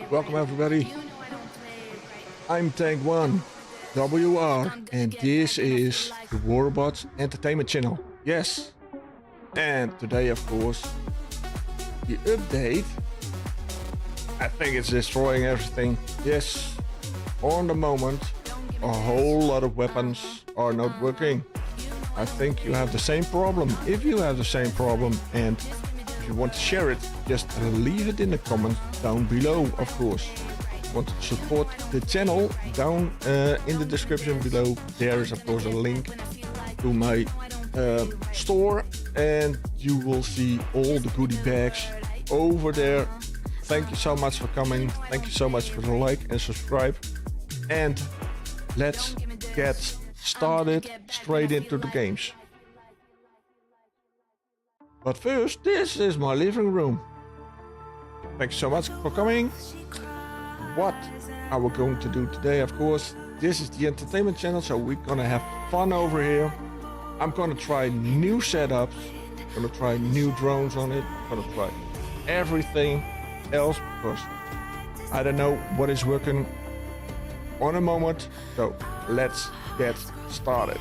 Welcome everybody. I'm TankOneWR and this is the Warbot Entertainment Channel. Yes. And today of course the update. I think it's destroying everything. Yes. On the moment a whole lot of weapons are not working. I think you have the same problem. If you have the same problem and if you want to share it, just leave it in the comments down below, of course. If you want to support the channel, down in the description below, there is of course a link to my store and you will see all the goodie bags over there. Thank you so much for coming. Thank you so much for the like and subscribe. And let's get started straight into the games. But first, this is my living room. Thanks so much for coming. What are we going to do today? Of course, this is the entertainment channel, so we're gonna have fun over here. I'm gonna try new setups. I'm gonna try new drones on it. I'm gonna try everything else because I don't know what is working on a moment. So let's get started.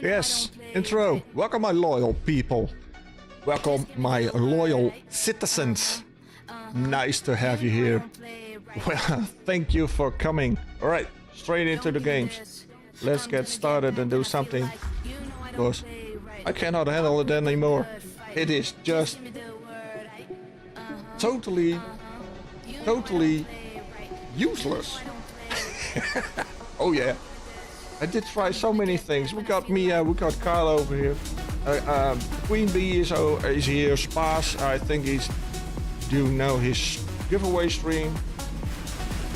Yes, intro. Welcome my loyal people. Welcome my loyal citizens. nice to have you here. Well, thank you for coming. All right, straight into the games. Let's get started and do something, because I cannot handle it anymore. It is just totally useless. Oh yeah, I did try so many things. We got Mia, we got Carl over here. Queen Bee is here. Spas, I think he's doing now his giveaway stream.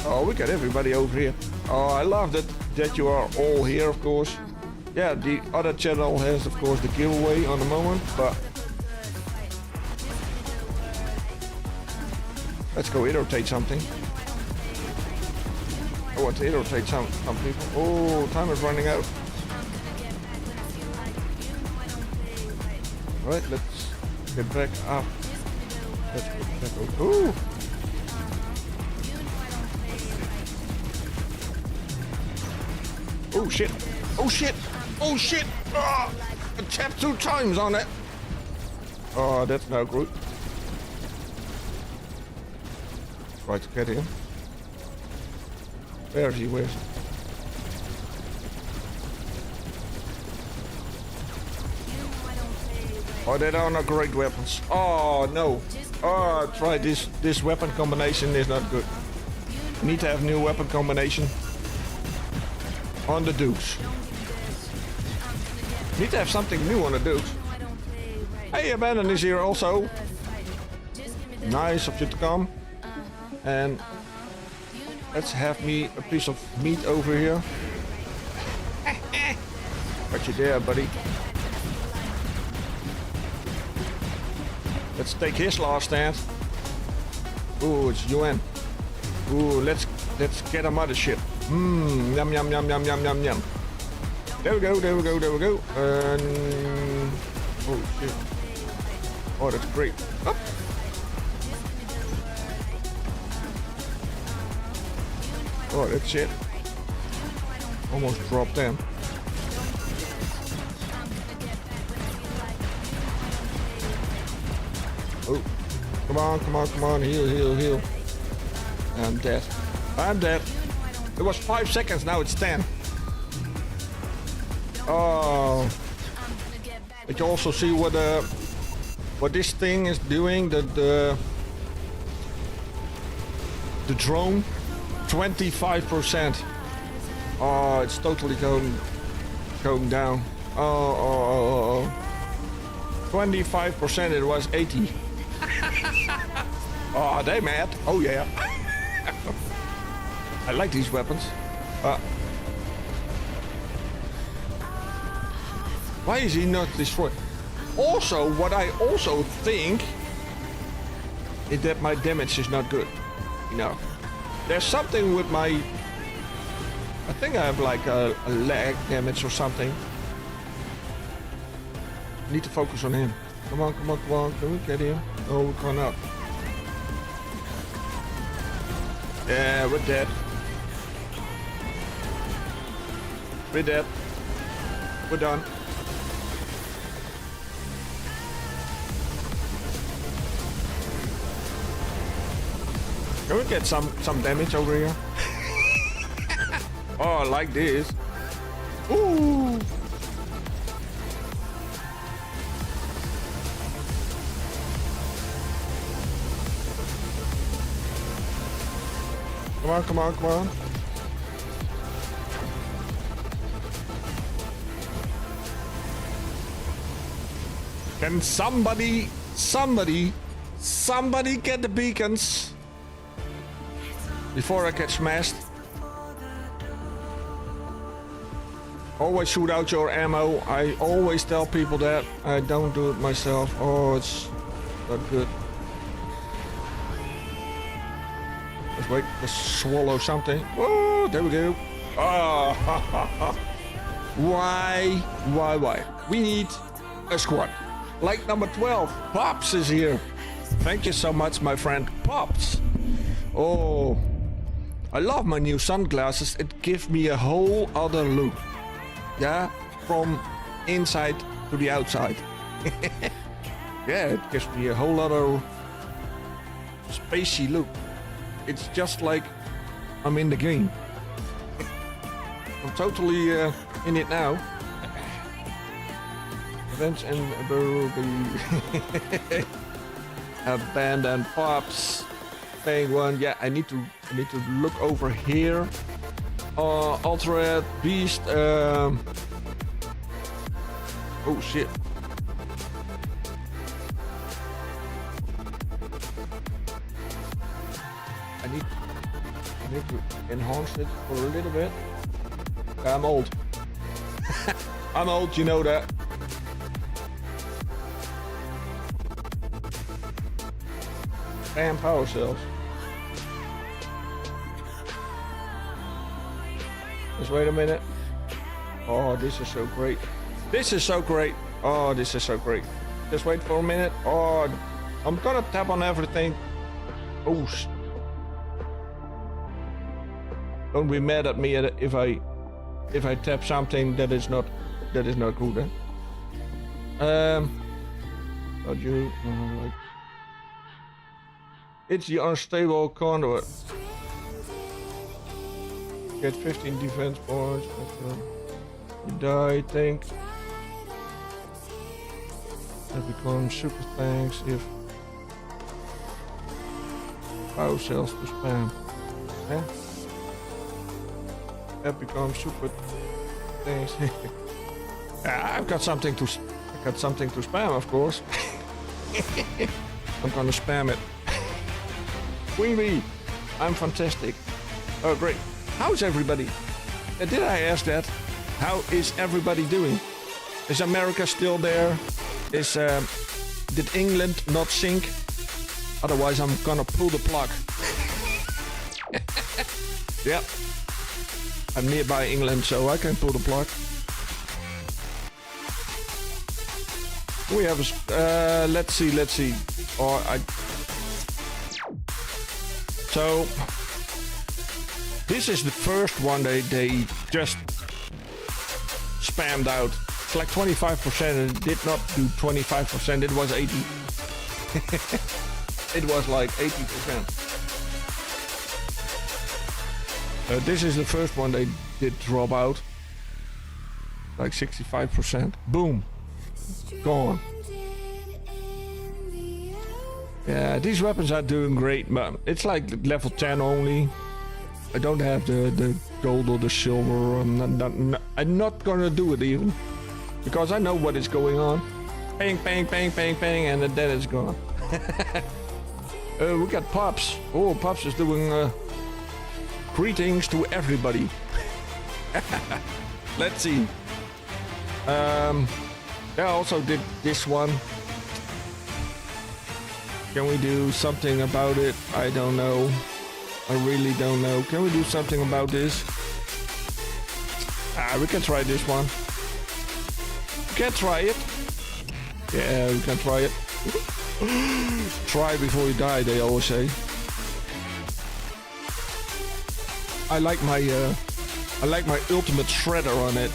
Oh, we got everybody over here. Oh, I love that you are all here, of course. Yeah, the other channel has, of course, the giveaway on the moment, but let's go irritate something. I want to irritate some people. Oh, time is running out. Alright, let's get back up. Let's get back over. Ooh! Oh shit! Oh shit! Oh shit! Oh, I tapped 2 times on it! Oh, that's no good. Try to get him. Where is he? Where is he? Oh, they are not great weapons. Oh no! Oh, try this. This weapon combination is not good. Need to have new weapon combination on the Dukes. Need to have something new on the Dukes. Hey, Abandon is here also. Nice of you to come. And let's have me a piece of meat over here. Got you there, buddy. Let's take his last stand. Ooh, it's UN. Ooh, let's get a mothership. Mmm, yum yum yum yum yum yum yum. There we go, there we go, there we go. Oh shit. Oh, that's great. Up. Oh, that's it. Almost dropped them. Oh, come on, come on, come on, heal, heal, heal. I'm dead. I'm dead. It was 5 seconds, now it's 10. Oh. But you also see what this thing is doing, the drone. 25%. Oh, it's totally going down. Oh. 25%, it was 80. Oh, they mad. Oh yeah. I like these weapons. Why is he not destroyed? Also, what I also think is that my damage is not good. You know, there's something with my... I think I have like a lag damage or something. Need to focus on him. Come on, come on, come on. Can we get him? Oh, we cannot. Yeah, we're dead. We're dead. We're done. Can we get some damage over here? Oh, like this. Ooh. Come on, come on, come on. Can somebody get the beacons before I get smashed? Always shoot out your ammo. I always tell people that. I don't do it myself. Oh, it's not good. Let's wait. Let's swallow something. Oh, there we go. Oh, Why? We need a squad. Like number 12. Pops is here. Thank you so much, my friend. Pops. Oh, I love my new sunglasses. It gives me a whole other look. Yeah, from inside to the outside. Yeah, it gives me a whole other spacey look. It's just like I'm in the game. I'm totally in it now. Events and will be abandoned pops. Paying one. Yeah, I need to look over here. Altered beast. Oh shit. I need to enhance it for a little bit. I'm old. I'm old, you know that. Spam power cells. Just wait a minute. Oh, this is so great. This is so great. Oh, this is so great. Just wait for a minute. Oh, I'm gonna tap on everything. Oh, don't be mad at me if I tap something that is not good. But you like it's the unstable conduit. Get 15 defense points. You die, tank. That becomes super tanks if power cells to spam. Yeah? That becomes super tanks. I've got something to spam, of course. I'm gonna spam it. Queen bee, I'm fantastic. Oh great. How's everybody? Did I ask that? How is everybody doing? Is America still there? Did England not sink? Otherwise I'm gonna pull the plug. Yep. I'm nearby England, so I can pull the plug. We have a let's see. So this is the first one they just spammed out. It's like 25% and it did not do 25%, it was 80. It was like 80%. This is the first one they did drop out. Like 65%. Boom. Gone. Yeah, these weapons are doing great, but it's like level 10 only. I don't have the gold or the silver. I'm not gonna do it even. Because I know what is going on. Bang, bang, bang, bang, bang, and then it's gone. We got Pops. Oh, Pops is doing greetings to everybody. Let's see. I also did this one. Can we do something about it? I don't know. I really don't know. Can we do something about this? We can try this one. We can try it. Yeah, we can try it. Try before you die, they always say. I like my ultimate shredder on it.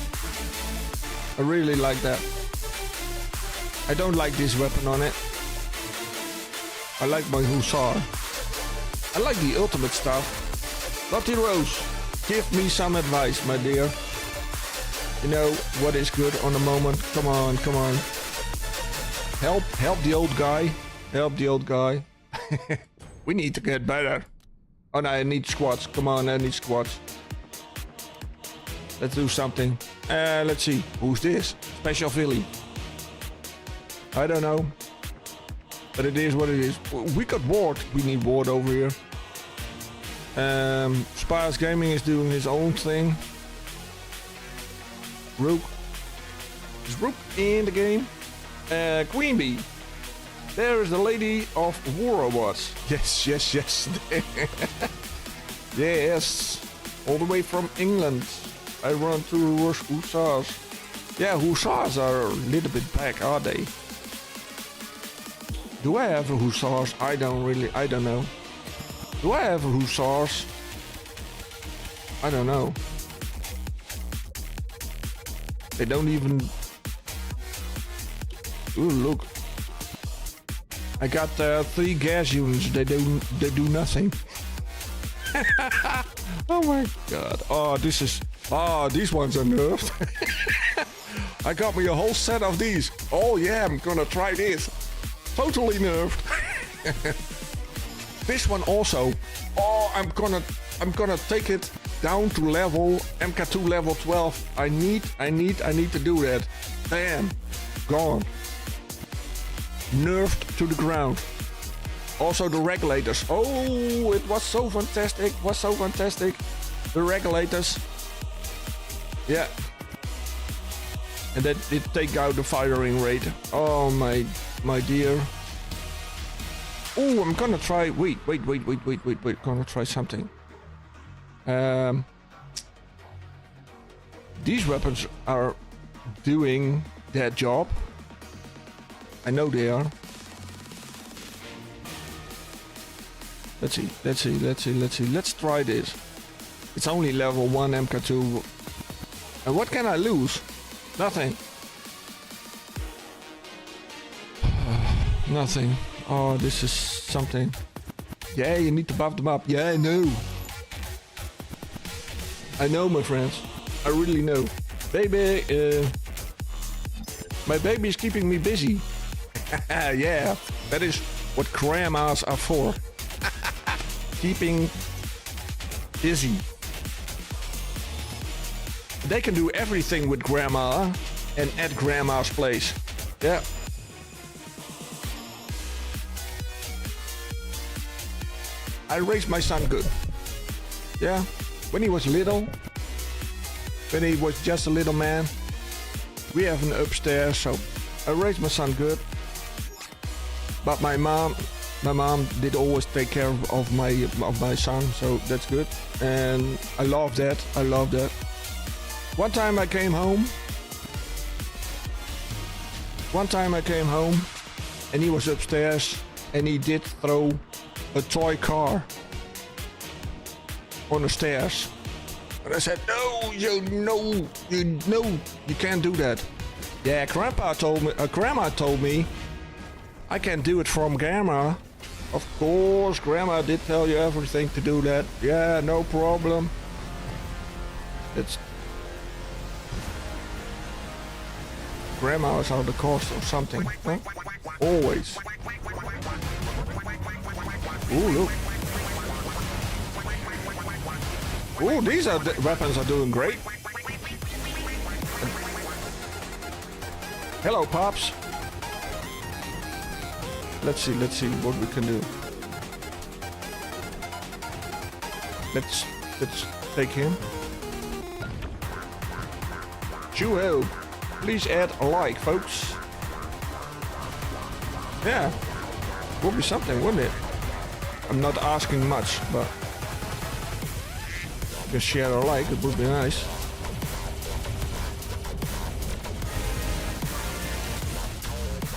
I really like that. I don't like this weapon on it. I like my Hussar. I like the ultimate stuff. Lottie Rose, give me some advice, my dear. You know what is good on the moment. Come on, come on. Help the old guy. Help the old guy. We need to get better. Oh no, I need squats. Come on, I need squats. Let's do something. Let's see. Who's this? Special Philly. I don't know. But it is what it is. We got Ward. We need Ward over here. Sparse Gaming is doing his own thing. Rook. Is Rook in the game? Queen Bee. There is the Lady of War Awards. Yes, yes, yes. Yes. All the way from England. I run to Hussars. Yeah, Hussars are a little bit back, are they? Do I have a Hussars? I don't know. Do I have a Hussars? I don't know. They don't even... Ooh, look. I got 3 gas units. They do nothing. Oh my god. Oh, this is... Oh, these ones are nerfed. I got me a whole set of these. Oh yeah, I'm gonna try this. Totally nerfed. This one also. Oh, I'm gonna take it down to level MK2 level 12. I need to do that. Damn. Gone. Nerfed to the ground. Also the regulators. Oh, it was so fantastic. The regulators. Yeah. And that did take out the firing rate. Oh my dear. Oh, I'm gonna try. Wait. Gonna try something. These weapons are doing their job. I know they are. Let's see. Let's try this. It's only level 1 MK2. And what can I lose? Nothing. Nothing. Oh, this is something. Yeah, you need to buff them up. Yeah, I know. I know, my friends. I really know. Baby, my baby is keeping me busy. Yeah, that is what grandmas are for. Keeping busy. They can do everything with grandma and at grandma's place. Yeah. I raised my son good. Yeah. When he was little, when he was just a little man, we have an upstairs, so I raised my son good. But my mom did always take care of my son, so that's good. And I love that. One time I came home and he was upstairs and he did throw a toy car on the stairs. And I said, no, you can't do that. Yeah, grandma told me I can't do it from grandma. Of course, grandma did tell you everything to do that. Yeah, no problem. It's grandmas are the cost of something, huh? Always. Ooh, look. Ooh, these weapons are doing great. Hello, Pops. Let's see what we can do. Let's take him. Juho. Please add a like, folks. Yeah, would be something, wouldn't it? I'm not asking much, but just share a like, it would be nice.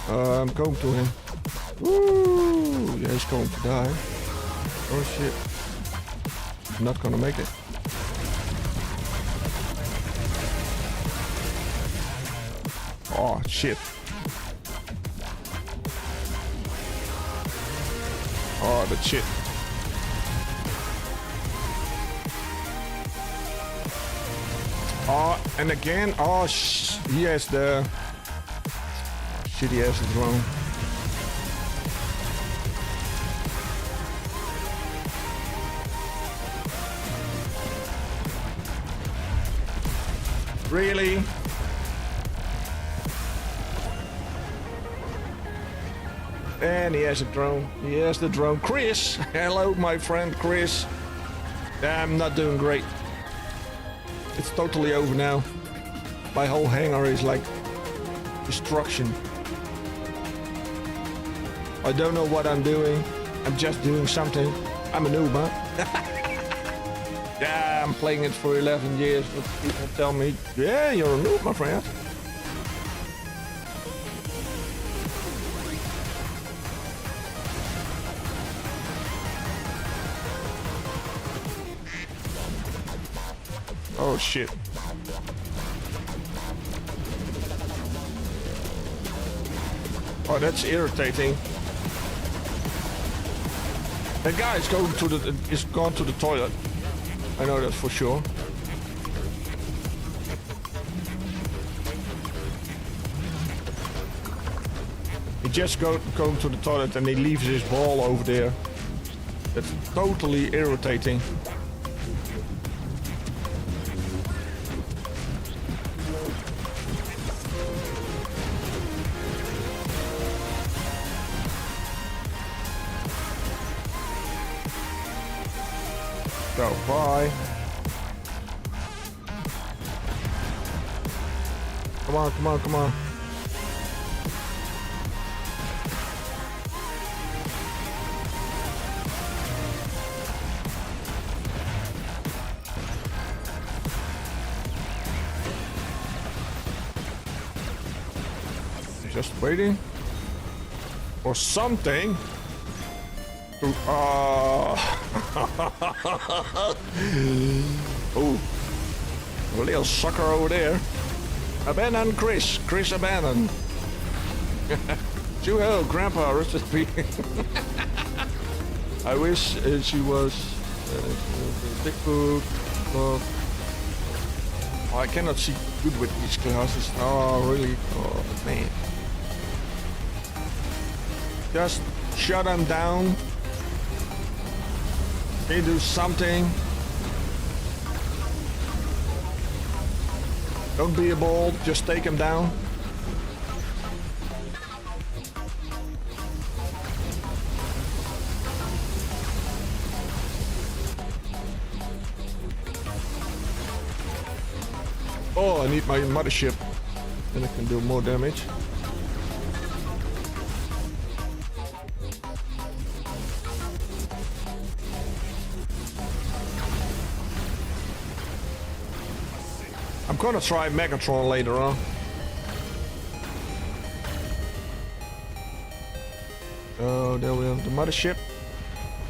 I'm going to him. Woo! Yeah, he's going to die. Oh shit. I'm not gonna make it. Oh shit. Oh, the shit. Oh, and again, oh, he has the shitty ass drone. Really? And he has a drone. He has the drone. Chris! Hello, my friend Chris. I'm not doing great. It's totally over now. My whole hangar is like destruction. I don't know what I'm doing. I'm just doing something. I'm a noob, huh? Yeah, I'm playing it for 11 years, but people tell me, yeah, you're a noob, my friend. Oh shit. Oh, that's irritating. That guy is gone to the toilet. I know that for sure. He just going to the toilet and he leaves his ball over there. That's totally irritating. So, bye. Come on, come on, come on. Just waiting for something to oh, a little sucker over there. Abandon Chris. Chris abandoned. To hell, Grandpa recipe. I wish she was Bigfoot. Oh, I cannot see good with these glasses. Oh, really? Oh, man. Just shut them down. They do something. Don't be a ball, just take him down. Oh, I need my mothership. Then I can do more damage. I'm gonna try Megatron later on. So there we have the mothership.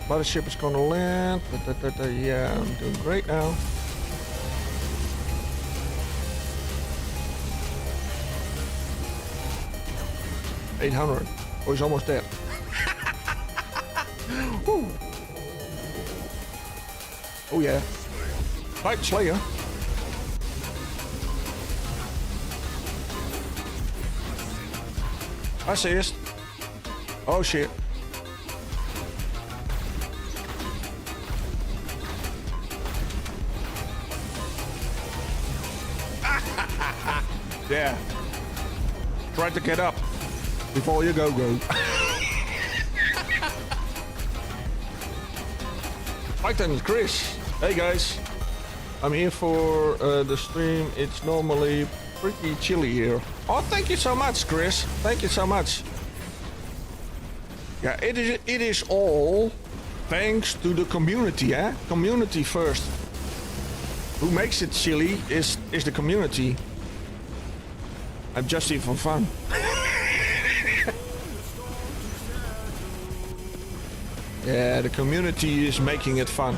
Mothership is gonna land. Yeah, I'm doing great now. $800. Oh, he's almost dead. Oh yeah. Fight Slayer. Assist. Oh shit. Yeah. Try to get up before you go. Titan, Chris. Hey guys. I'm here for the stream. It's normally pretty chilly here. Oh, thank you so much, Chris. Thank you so much. Yeah, it is all thanks to the community, eh? Community first. Who makes it chilly is the community. I'm just here for fun. Yeah, the community is making it fun.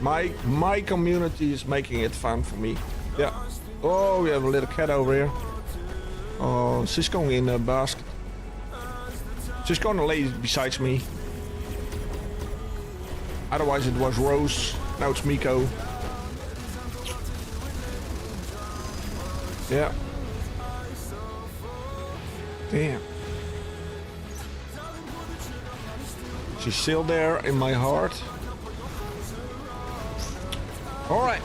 My community is making it fun for me. Yeah. Oh, we have a little cat over here. Oh, she's going in a basket. She's gonna lay beside me. Otherwise it was Rose. Now it's Miko. Yeah. Damn. She's still there in my heart. Alright.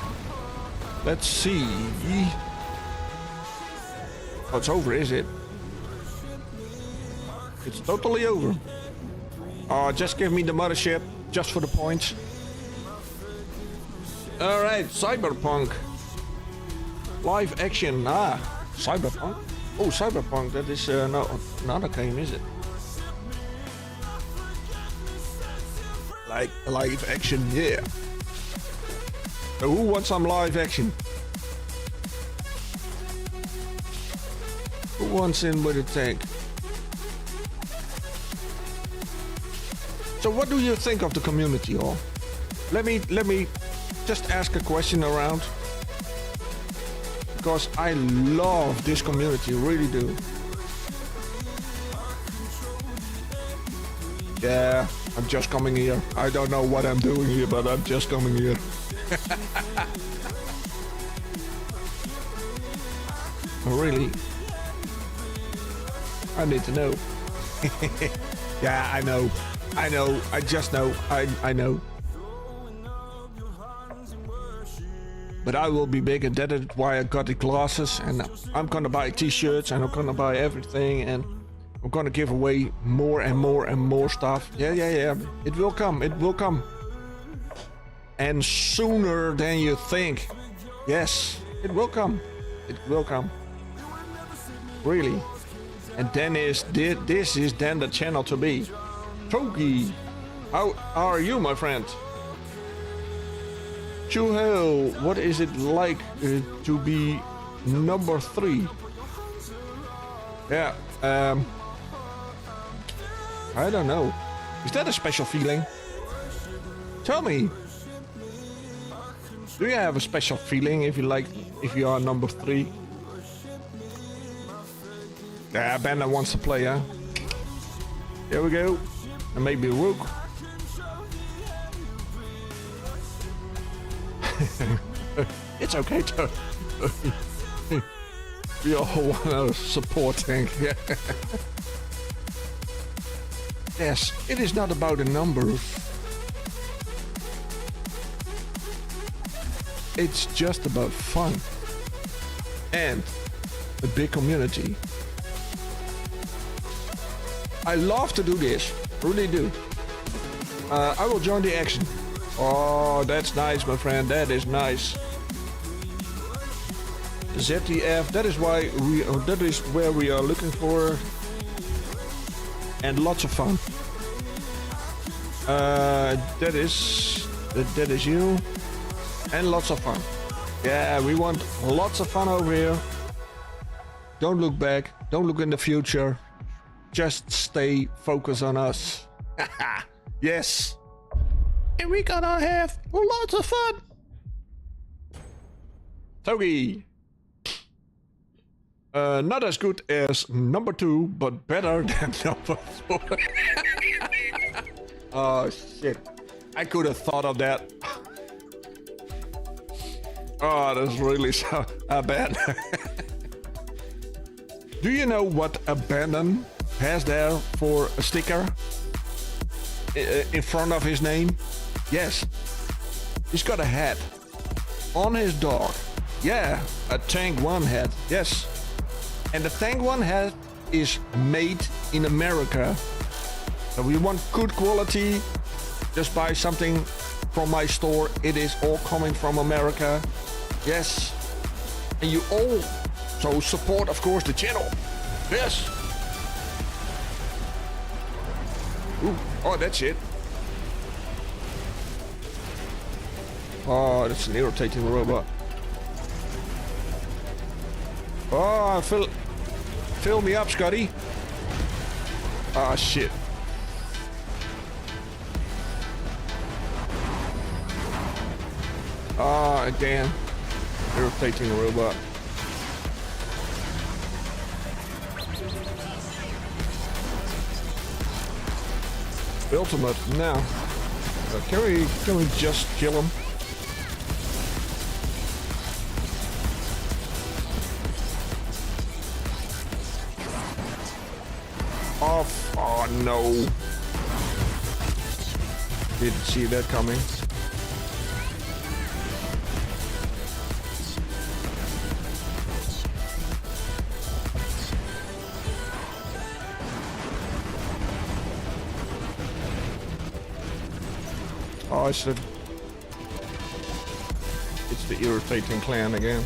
Let's see. Oh, it's over, is it? It's totally over. Oh, just give me the mothership, just for the points. Alright, Cyberpunk. Live action. Ah, Cyberpunk? Oh, Cyberpunk, that is no, another game, is it? Like live action, yeah. So who wants some live action? Who wants in with a tank? So what do you think of the community, all? Let me just ask a question around. Because I love this community, really do. Yeah, I'm just coming here. I don't know what I'm doing here, but I'm just coming here. Really? I need to know. Yeah, I know. I just know. I know. But I will be big, and that is why I got the glasses, and I'm gonna buy t-shirts, and I'm gonna buy everything, and I'm gonna give away more and more and more stuff. Yeah. It will come. It will come. And sooner than you think. Yes, it will come. It will come. Really. And then this is then the channel to be. Togi, how are you, my friend? Chuhel, what is it like to be number 3? Yeah, I don't know. Is that a special feeling? Tell me. Do you have a special feeling if you are number 3? Yeah, Banda wants to play, huh? Here we go. And maybe Rook. It's okay to... We all want to support Tank. Yeah. Yes, it is not about the numbers. It's just about fun. And a big community. I love to do this. Really do. I will join the action. Oh, that's nice, my friend. That is nice. ZTF. That is why we. That is where we are looking for. And lots of fun. That is you. And lots of fun. Yeah, we want lots of fun over here. Don't look back. Don't look in the future. Just stay focused on us. Yes. And we're gonna have lots of fun. Togi. Not as good as number 2, but better than number 4. Oh shit. I could have thought of that. Oh, that's really so bad. Do you know what Abandon has there for a sticker in front of his name? Yes, he's got a hat on his dog. Yeah, a TankOne hat. Yes, and the TankOne hat is made in America. So we want good quality. Just buy something from my store. It is all coming from America. Yes, and you all so support, of course, the channel. Yes. Ooh, oh, that's it. Oh, that's an irritating robot. Oh, fill me up, Scotty. Ah, shit. Ah, damn. Irritating robot. Ultimate now. Can we just kill him? Off. Oh no. Didn't see that coming. Oh, I should. It's the irritating clan again.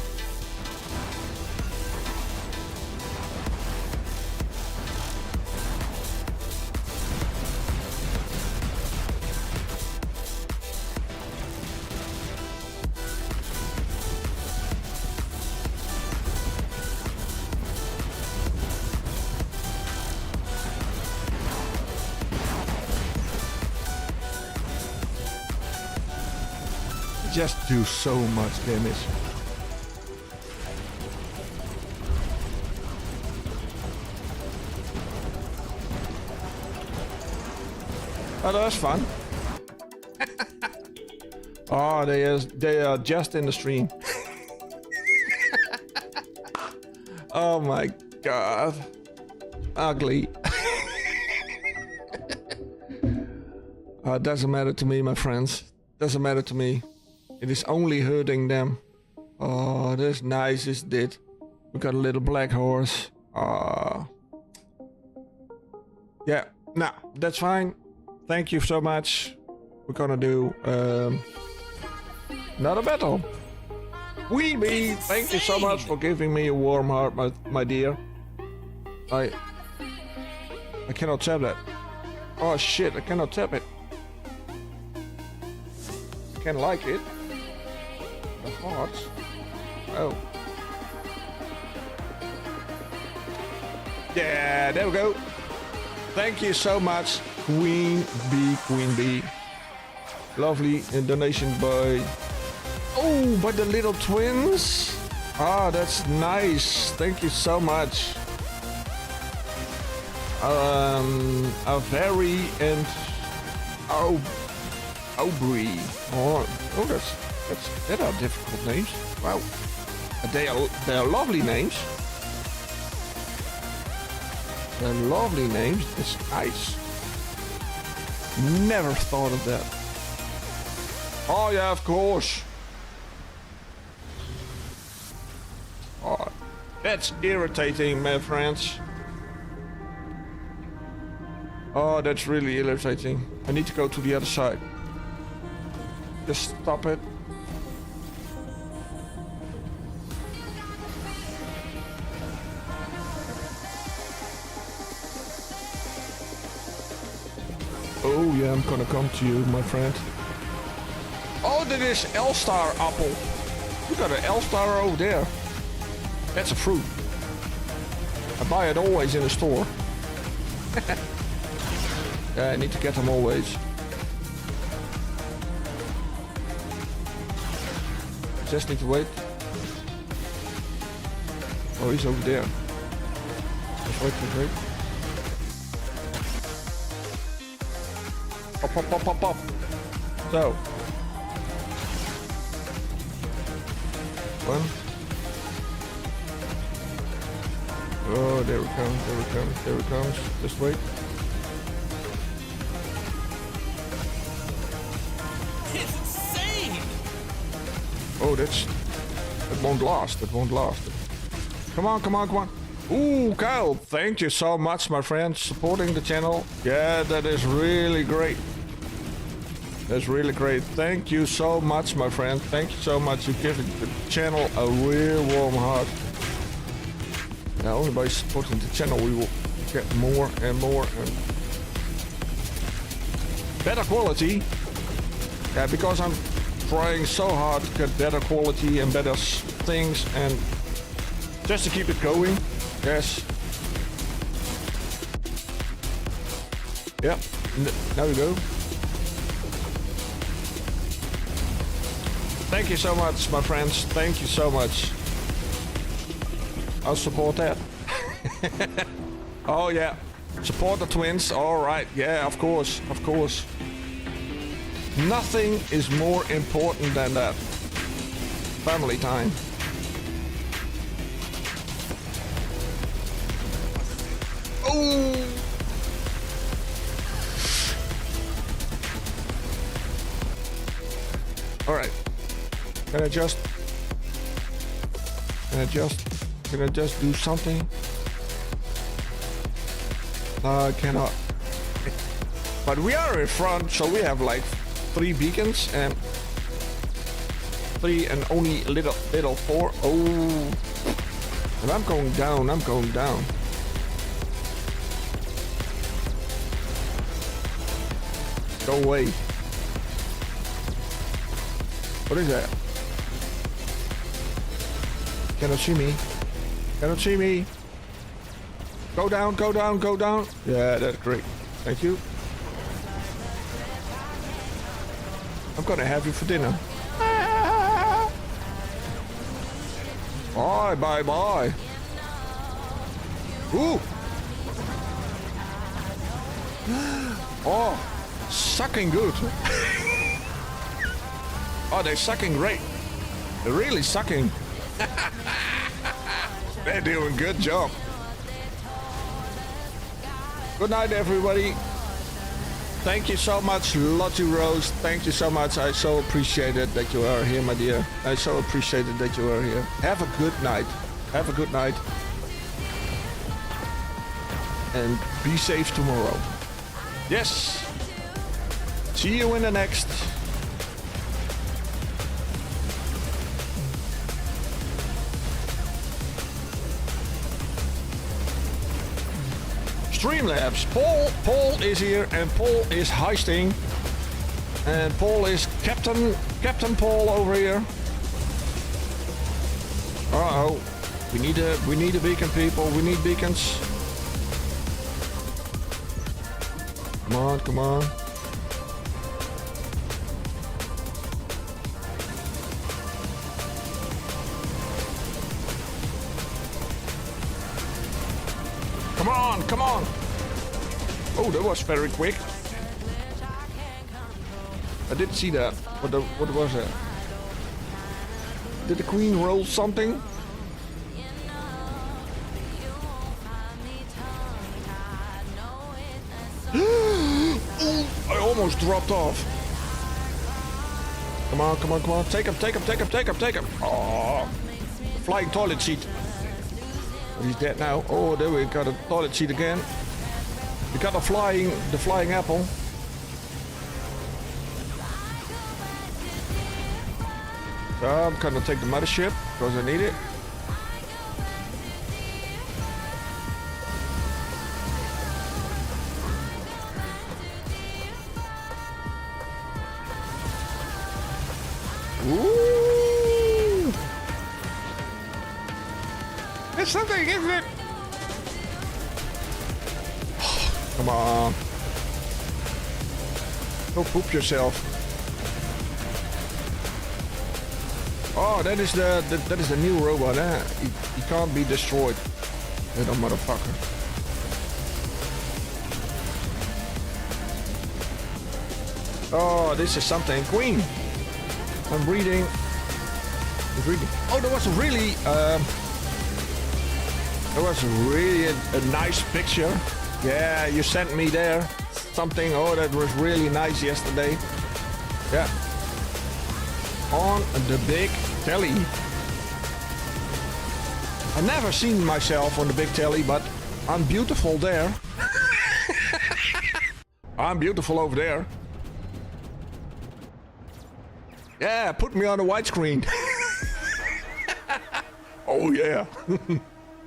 Just do so much damage. Oh, that's fun. Oh, they are just in the stream. Oh my god. Ugly. It doesn't matter to me, my friends. Doesn't matter to me. It is only hurting them. Oh, that's nice, isn't it? We got a little black horse. Yeah, no, that's fine. Thank you so much. We're gonna do another battle. Weeby, thank you so much for giving me a warm heart, my dear. I cannot tap that. Oh shit, I cannot tap it. I can like it. The hearts. Oh. Yeah, there we go. Thank you so much, Queen Bee. Lovely donation by... Oh, by the little twins. Ah, that's nice. Thank you so much. Avery and Aubrey. Oh, that are difficult names. Wow, they are lovely names. They're lovely names. It's nice. Never thought of that. Oh yeah, of course. Oh, that's irritating, my friends. Oh, that's really irritating. I need to go to the other side. Just stop it. Oh yeah, I'm gonna come to you, my friend. Oh, that is L-Star apple. You got an L-Star over there. That's a fruit. I buy it always in the store. Yeah, I need to get them always. Just need to wait. Oh, he's over there. Just wait. Pop. So. One. Oh, there it comes. Just wait. It's insane! Oh, that won't last. Come on. Ooh, Kyle, thank you so much, my friend, supporting the channel. Yeah, that is really great. That's really great. Thank you so much, my friend. Thank you so much. You're giving the channel a real warm heart. Now, only by supporting the channel, we will get more and more and better quality. Yeah, because I'm trying so hard to get better quality and better things, and just to keep it going. Yes. Yep. Now we go. Thank you so much, my friends. Thank you so much. I'll support that. Oh yeah. Support the twins. All right. Yeah, of course. Nothing is more important than that. Family time. Oh! All right. Can I just do something? No, I cannot. But we are in front, so we have like 3 beacons and 3 and only little 4. Oh! And I'm going down. Go away. What is that? Cannot see me. Go down. Yeah, that's great. Thank you. I'm gonna have you for dinner. Bye. Ooh. Oh. sucking good. Oh, they're sucking great. They're really sucking. They're doing a good job. Good night, everybody. Thank you so much, Lottie Rose. Thank you so much. I so appreciate it that you are here, my dear. I so appreciate it that you are here. Have a good night. Have a good night. And be safe tomorrow. Yes. See you in the next. Streamlabs. Paul is here, and Paul is heisting, and Paul is Captain Paul over here. Uh-oh, we need a beacon, people. We need beacons. Come on, come on. Come on, come on! Oh, that was very quick. I didn't see that. What was that? Did the queen roll something? I almost dropped off. Come on, come on, come on. Take him, take him, take him, take him, take him. Oh, flying toilet seat. He's dead now. Oh, there we got a toilet seat again. We got the flying apple. So I'm gonna take the mothership because I need it. Ooh! It's something, isn't it? Come on. Go poop yourself. Oh, that is the new robot, eh? He can't be destroyed. Little motherfucker. Oh, this is something. Queen. I'm reading. Oh, there was really a nice picture. Yeah, you sent me there something. Oh, that was really nice yesterday. Yeah. On the big telly. I never seen myself on the big telly, but I'm beautiful there. I'm beautiful over there. Yeah, put me on a widescreen. Oh yeah.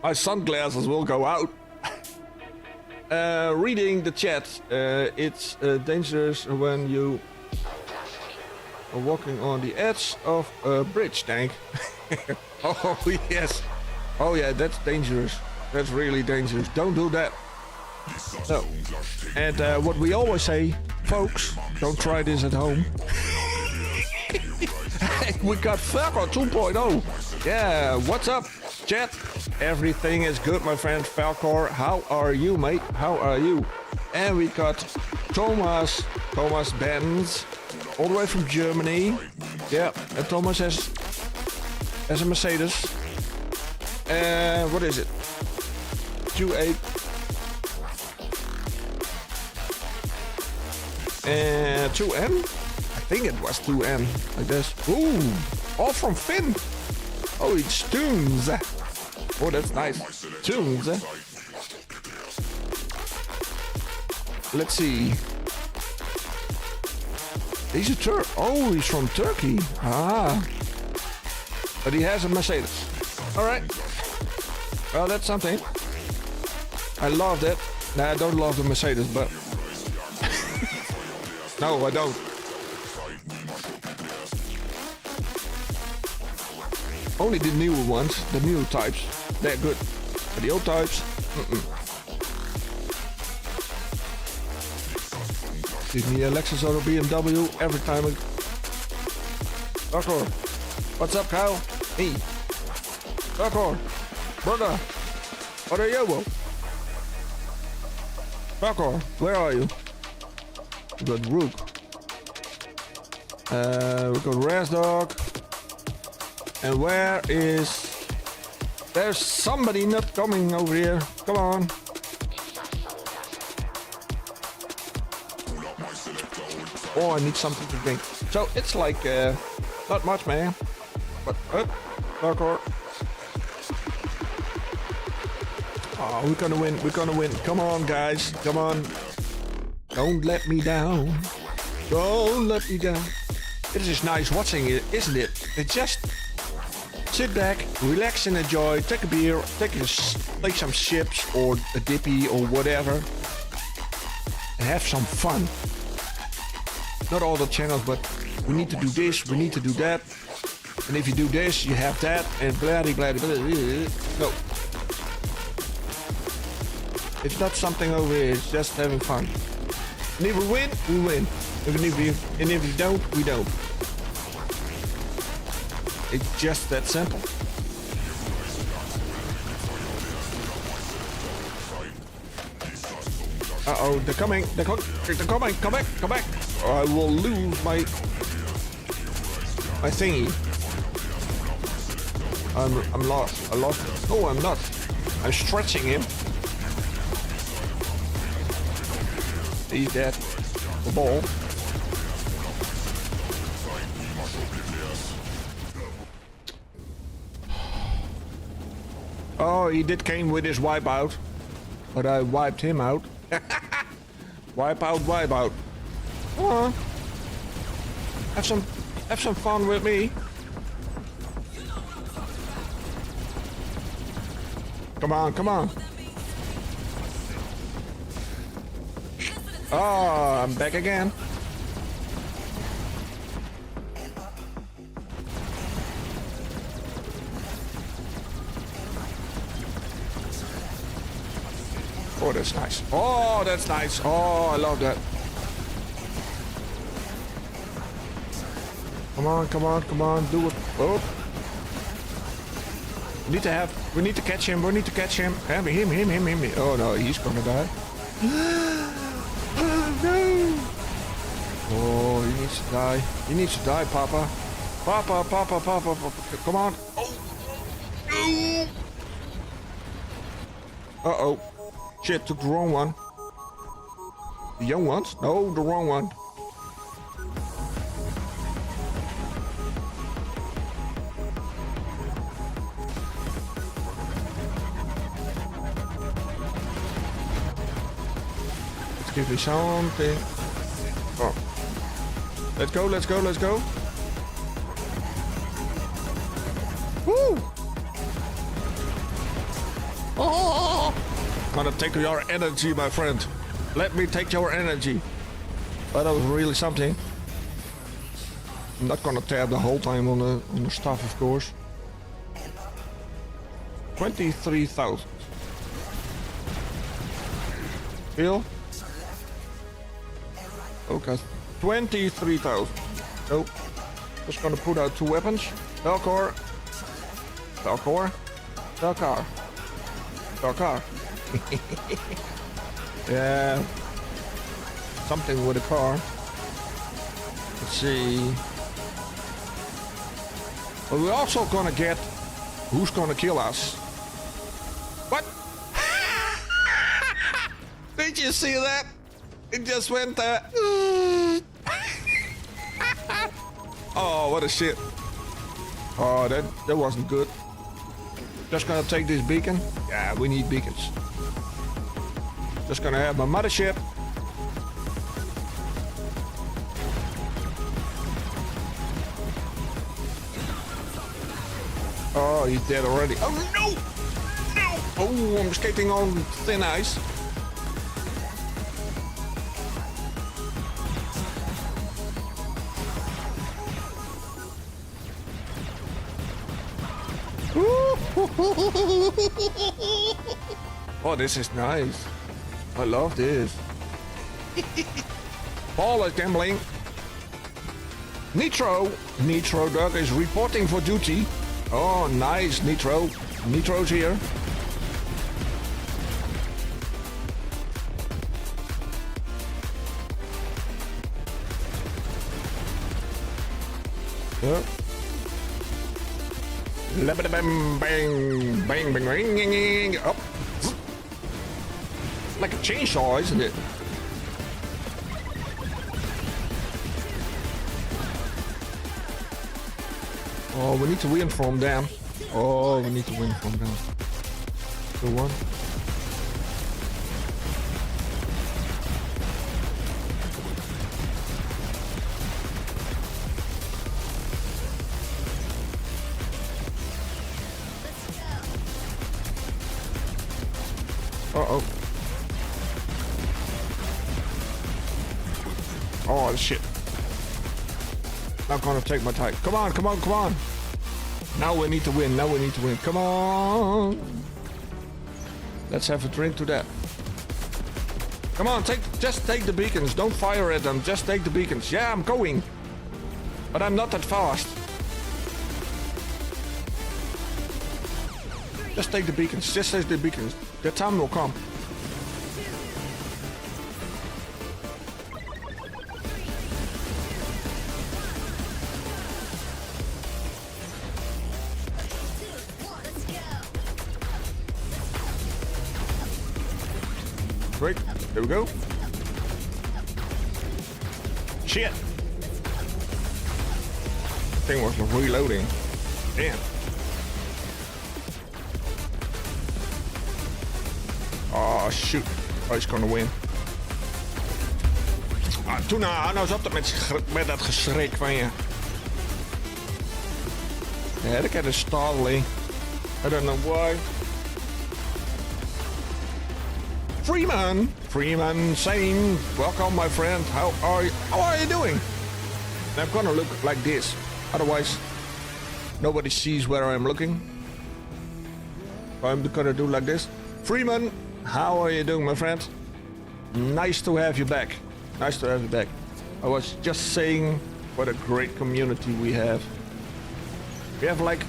My sunglasses will go out. Reading the chat. It's dangerous when you are walking on the edge of a bridge, Tank. Oh yes. Oh yeah, that's dangerous. That's really dangerous. Don't do that. No. And what we always say, folks, don't try this at home. Hey, we got Falcor 2.0. Yeah, what's up, chat? Everything is good, my friend Falcor. How are you, mate? How are you? And we got Thomas Benz, all the way from Germany. Yeah, and Thomas has a Mercedes. What is it? 2.8. And 2N? I think it was 2N, like this. Ooh, all from Finn. Oh, it's tunes. Oh, that's nice. Tunes. Let's see. He's a Turk. Oh, he's from Turkey. Ah. But he has a Mercedes. All right. Well, that's something. I love that. Nah, I don't love the Mercedes, but... No, I don't. Only the newer ones, the new types, they're good. But the old types, Give me a Lexus or a BMW every time. Falcor, what's up, Kyle? Me. Falcor, brother, what are you? Falcor, where are you? We got Rook. We got Razdog. And where is... There's somebody not coming over here. Come on. Oh, I need something to drink. So it's like not much, man. But parkour. Oh, we're gonna win. We're gonna win. Come on, guys. Come on. Don't let me down. Don't let me down. It is nice watching it, isn't it? It just sit back, relax and enjoy. Take a beer, take some chips or a dippy or whatever, and have some fun. Not all the channels, but we need to do this, we need to do that, and if you do this, you have that, and blah blah blah blah. No, it's not something over here. It's just having fun. And if we win, we win. And if we don't, we don't. It's just that simple. Uh-oh, they're coming. They're coming. Come back. Come back. Or I will lose my thingy. I'm lost. I lost it. No, I'm not. I'm stretching him. He's dead. The ball. Oh, he did came with his wipeout, but I wiped him out. Wipeout. Come on. Have some fun with me. Come on. Oh, I'm back again. Oh, that's nice. Oh, that's nice. Oh, I love that. Come on. Do it. Oh. We need to catch him. Him. Oh, no, he's gonna die. Oh, no. Oh, he needs to die. He needs to die, Papa. Papa. Come on. Oh. Uh-oh. Shit, took the wrong one. The young ones? No, the wrong one. Let's give me something. Oh. Let's go. Woo! Oh! I'm gonna take your energy, my friend. Let me take your energy. But that was really something. I'm not gonna tab the whole time on the stuff, of course. 23,000. Bill? Okay, 23,000. Nope. Just gonna put out 2 weapons. Bagliore. Yeah, something with a car. Let's see. But we're also gonna get who's gonna kill us. What? Did you see that? It just went there. Oh, what a shit. Oh, that wasn't good. Just gonna take this beacon. Yeah, we need beacons. Just gonna have my mothership. Oh, he's dead already. Oh no! No! Oh, I'm skating on thin ice. Oh, this is nice. I love this. Paul is gambling. Nitro Dog is reporting for duty. Oh, nice, Nitro. Nitro's here. Yeah. Bang, bang, bang, bang, bang, up. Like a chainsaw, isn't it? Oh, we need to win from them. Oh, we need to win from them. 2-1. Uh-oh. Oh, shit. Not gonna take my time. Come on, come on, come on. Now we need to win. Now we need to win. Come on. Let's have a drink to that. Come on, just take the beacons. Don't fire at them. Just take the beacons. Yeah, I'm going. But I'm not that fast. Just take the beacons. Just take the beacons. The time will come. Great. There we go. Shit. Thing was reloading. Damn. Oh, shoot. Oh, he's gonna win. Ah, toen nou eens op met dat geschrik van je. Yeah, that kind of startling. I don't know why. Freeman saying, welcome my friend, how are you doing? And I'm gonna look like this, otherwise nobody sees where I'm looking. So I'm gonna do like this. Freeman, how are you doing my friend? Nice to have you back. Nice to have you back. I was just saying what a great community we have. We have like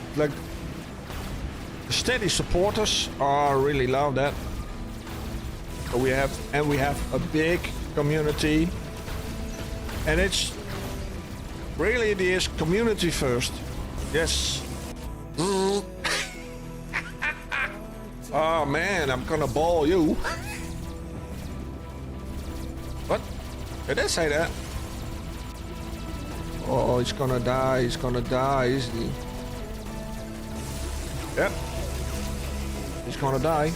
steady supporters. I really love that. We have a big community, and it's really it is community first. Yes. Oh man, I'm gonna ball you. What? Did I say that? Oh, he's gonna die. He's gonna die, isn't he? Yep. He's gonna die.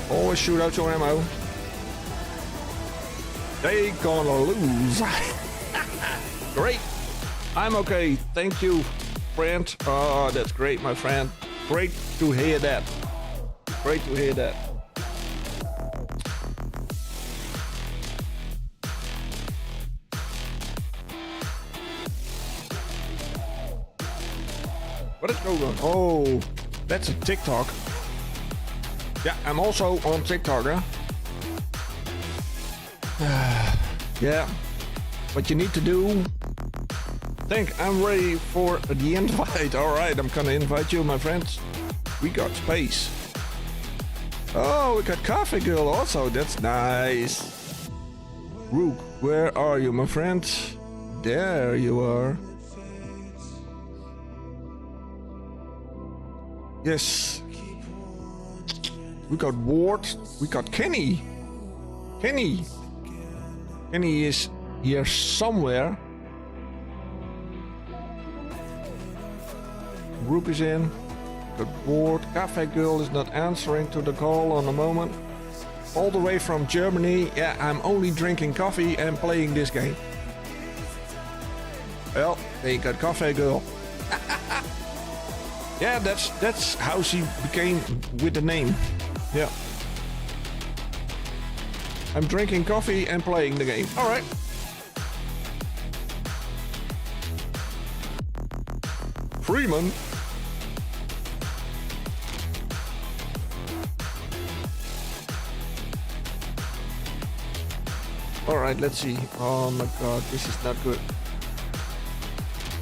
Always shoot out your ammo. They gonna lose. Great. I'm okay. Thank you, friend. Oh, that's great, my friend. Great to hear that. Great to hear that. What is going on? Oh, that's a TikTok. Yeah, I'm also on TikTok, huh? Yeah, what you need to do. Think I'm ready for the invite. All right, I'm gonna invite you, my friends. We got space. Oh, we got Coffee Girl also. That's nice. Rook, where are you, my friend? There you are. Yes. We got Ward. We got Kenny. Kenny is here somewhere. Rook is in. Got Ward. Cafe Girl is not answering to the call on the moment. All the way from Germany. Yeah, I'm only drinking coffee and playing this game. Well, they got Cafe Girl. Yeah, that's how she became with the name. Yeah. I'm drinking coffee and playing the game. All right. Freeman. All right, let's see. Oh my God, this is not good.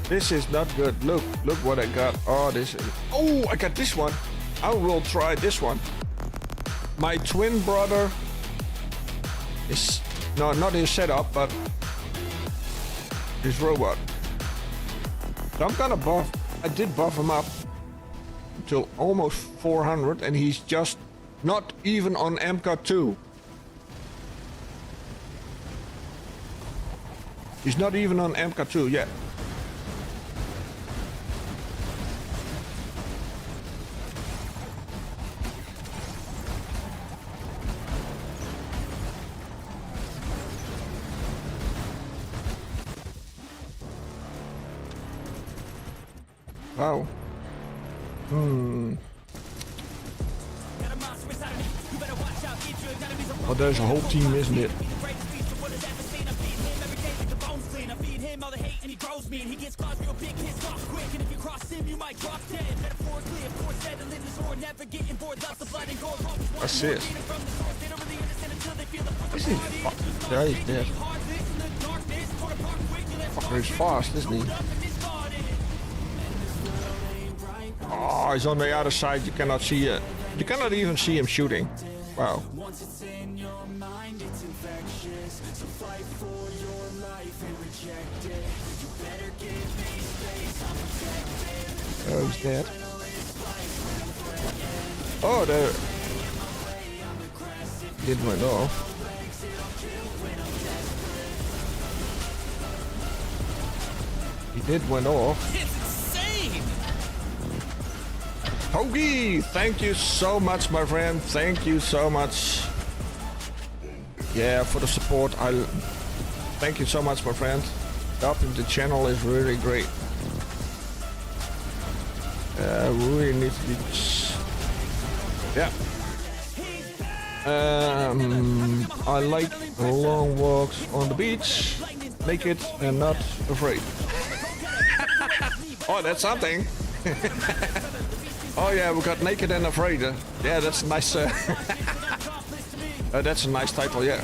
This is not good. Look what I got. Oh, this is... Oh, I got this one. I will try this one. My twin brother his, no, not his setup, but his robot. So I'm gonna buff, I did buff him up until almost 400 and he's just not even on MK 2. He's not even on MK 2 yet. Wow. Oh, there's a whole team, isn't it? Assist. Is he fucking? Yeah, he's dead. Fucker is fast, isn't he? Oh, he's on the other side. You cannot see it. You cannot even see him shooting. Wow. Oh, he's dead. Oh, there. It went off. He did went off. It's insane! Hoagie, thank you so much, my friend. Thank you so much. Yeah, for the support. Thank you so much, my friend. Helping the channel is really great. Really need to be. Yeah. I like long walks on the beach, naked and not afraid. Oh, that's something. Oh yeah, we got naked and afraid. Yeah, that's nice. That's a nice title. Yeah.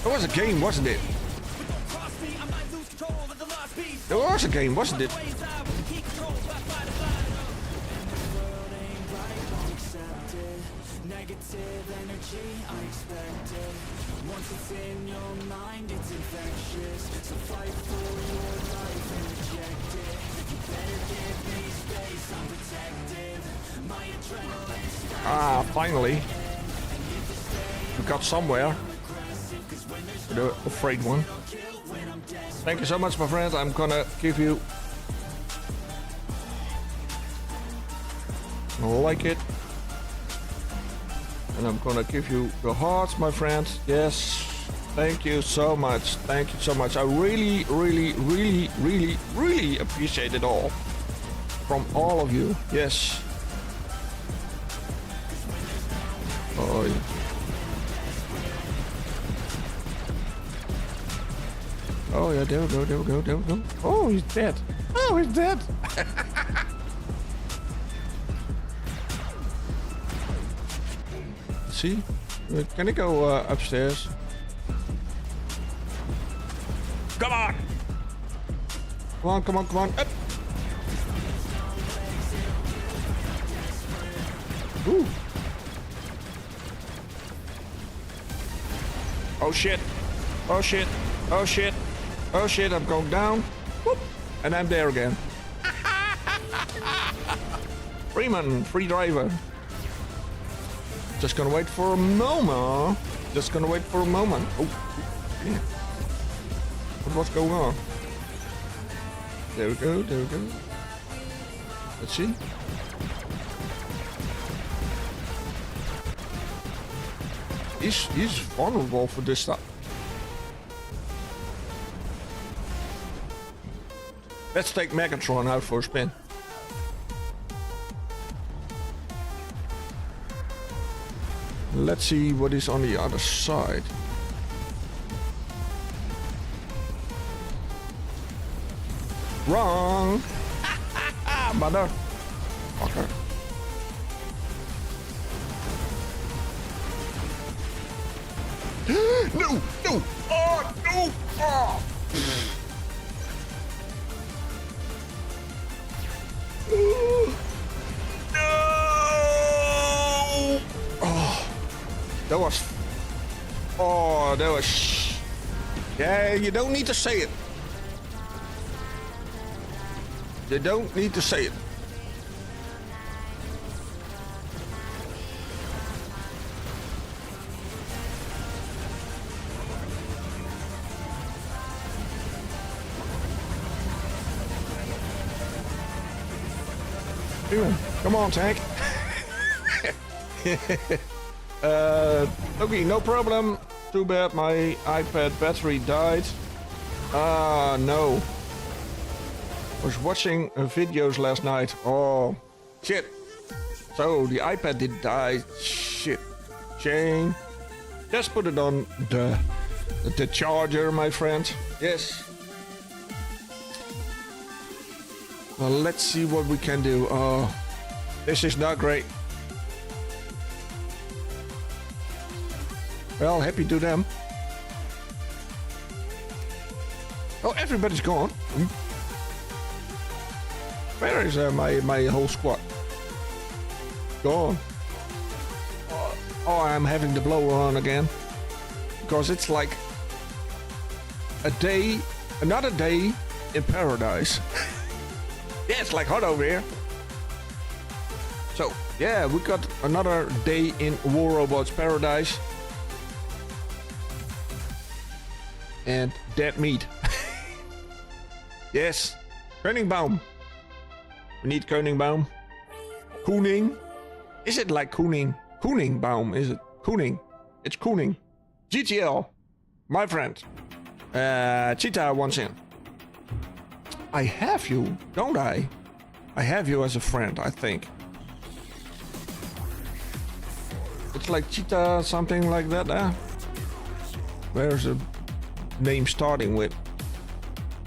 It was a game, wasn't it? It was a game, wasn't it? Ah, finally. We got somewhere. The afraid one. Thank you so much, my friend. I'm gonna give you... like it. And I'm gonna give you the hearts, my friend. Yes. Thank you so much. Thank you so much. I really, really, really, really, really appreciate it all. From all of you. Yes. Oh, yeah. Oh yeah, there we go, there we go, there we go. Oh, he's dead. Oh, he's dead. See? Can I go upstairs? Come on! Come on, come on, come on. Up! Ooh. Oh shit. Oh shit. Oh shit. Oh shit, I'm going down. Whoop. And I'm there again. Freeman, free driver. Just gonna wait for a moment. Just gonna wait for a moment. Oh, yeah. What's going on? There we go, there we go. Let's see. He's vulnerable for this stuff. Let's take Megatron out for a spin. Let's see what is on the other side. Wrong! Motherfucker. No! No! Oh! No! Oh! No! Oh! That was Oh, that was... Shh. Yeah, you don't need to say it. You don't need to say it. Come on, Tank. Okay, no problem. Too bad my iPad battery died. No. Was watching videos last night. Oh, shit. So the iPad did die. Shit. Shame. Just put it on the charger, my friend. Yes. Well, let's see what we can do. Oh, this is not great. Well, happy to them. Oh, everybody's gone. Where is my whole squad? Gone. Oh, I'm having the blower on again. Because it's like a day, another day in paradise. Yeah, it's like hot over here. So, yeah, we got another day in War Robots Paradise. And dead meat. Yes, Koningbaum. We need Koningbaum. Koening. Is it like Koening? Koningbaum, is it? Koening. It's Koening. GTL. My friend. Cheetah wants in. I have you, don't I? I have you as a friend, I think. It's like Cheetah, something like that, eh? Where's the name starting with?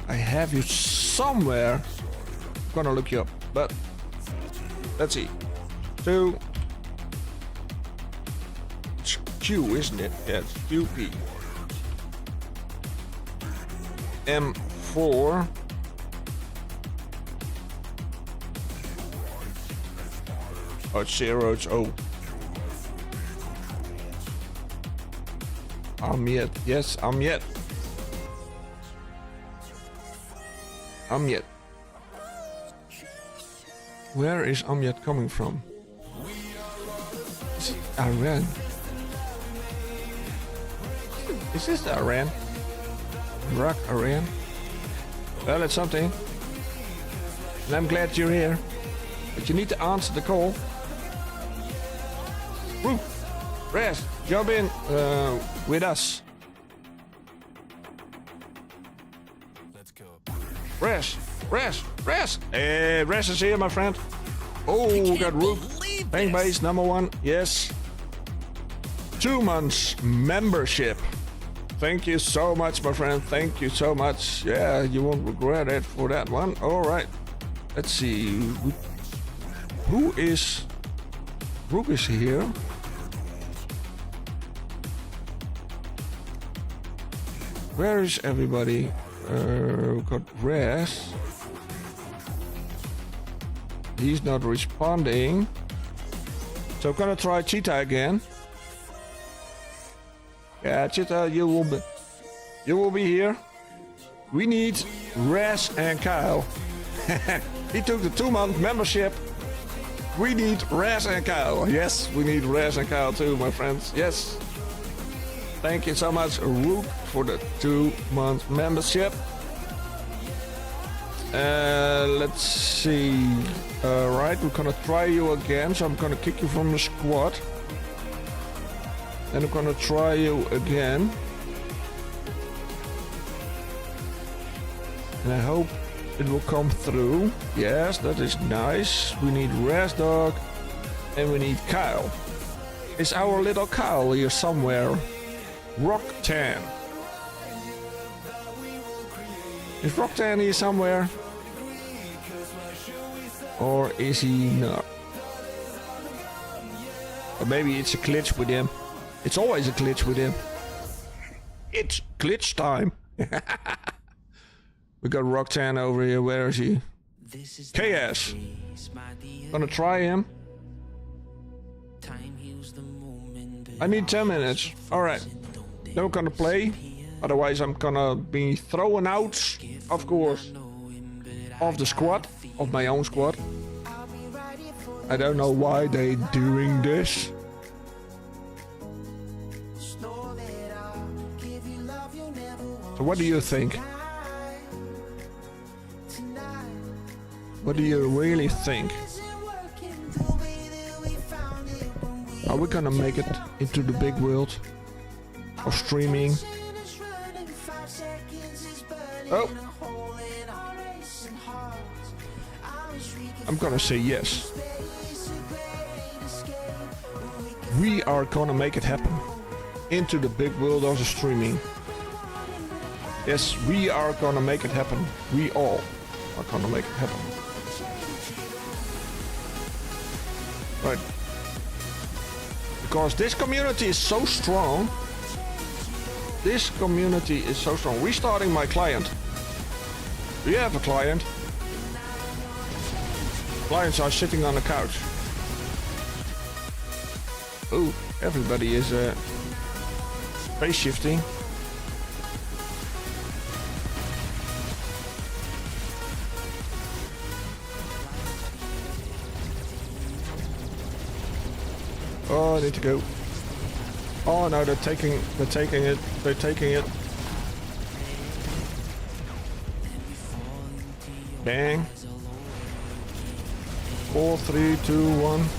I have you somewhere. I'm gonna look you up, but let's see. So it's Q, isn't it? Yeah, it's QP. M4. Oh, it's 0, it's O. Amjet. Yes, Amjet. Amjet. Where is Amjet coming from? Is it Iran? Is this Iran? Iraq, Iran? Well, it's something. And I'm glad you're here. But you need to answer the call. Woo! Rest, jump in with us. Let's go. Rest. Hey, Rest is here, my friend. Oh, we got Rook. Bang base, number 1. Yes. 2 months membership. Thank you so much, my friend. Thank you so much. Yeah, you won't regret it for that one. All right. Let's see. Who is... Rook is here. Where is everybody? We got Res. He's not responding. So I'm gonna try Cheetah again. Yeah, Cheetah, you will be here. We need Res and Kyle. He took the 2-month membership. We need Res and Kyle. Yes, we need Res and Kyle too, my friends. Yes. Thank you so much, Rook, for the 2-month membership. Let's see. Right, we're gonna try you again, so I'm gonna kick you from the squad. And I'm gonna try you again. And I hope it will come through. Yes, that is nice. We need Rasdog and we need Kyle. Is our little Kyle here somewhere? Rocktan. Is Rocktan here somewhere? Or is he not? Or maybe it's a glitch with him. It's always a glitch with him. It's glitch time. We got Rocktan over here. Where is he? KS. Gonna try him. I need 10 minutes. Alright. not gonna play. Otherwise, I'm gonna be thrown out, of course, of the squad, of my own squad. I don't know why they doing this. So what do you think? What do you really think? Are we gonna make it into the big world of streaming? Oh! I'm gonna say yes. We are gonna make it happen into the big world of the streaming. Yes, we are gonna make it happen. We all are gonna make it happen. Right. Because this community is so strong. This community is so strong. Restarting my client. Do you have a client? Clients are sitting on the couch. Oh, everybody is phase shifting. Oh, I need to go. Oh no, they're taking it. Bang. 4, 3, 2, 1.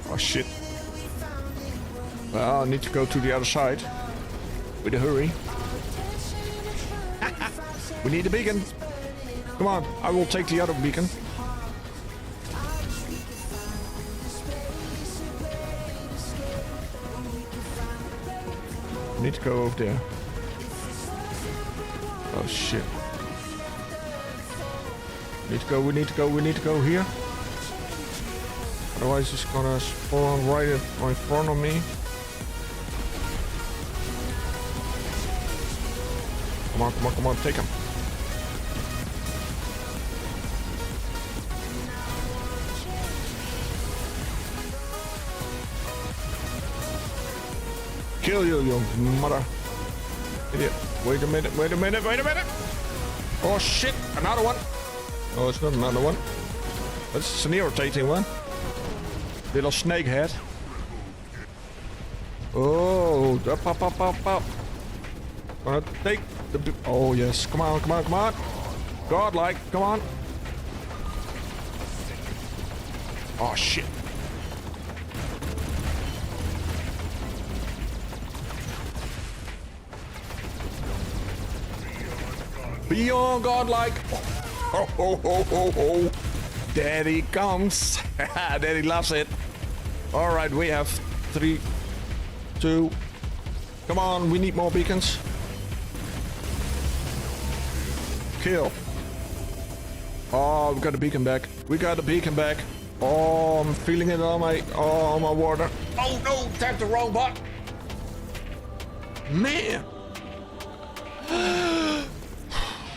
Oh shit. Well, I need to go to the other side. With a hurry. We need a beacon. Come on, I will take the other beacon. I need to go over there. Oh shit. We need to go here. Otherwise it's gonna spawn right in front of me. Come on, take him. Kill you, you mother. Idiot. Wait a minute. Oh shit, another one. Oh, it's not another one. That's an irritating one. Little snake head. Oh, up. Gonna take the... Oh yes, come on. Godlike, come on. Oh shit. Beyond godlike. Oh. Daddy comes. Daddy loves it. All right, we have 3, 2. Come on, we need more beacons. Kill. Oh, we got a beacon back. Oh, I'm feeling it on my water. Oh no, tapped the wrong button. Man.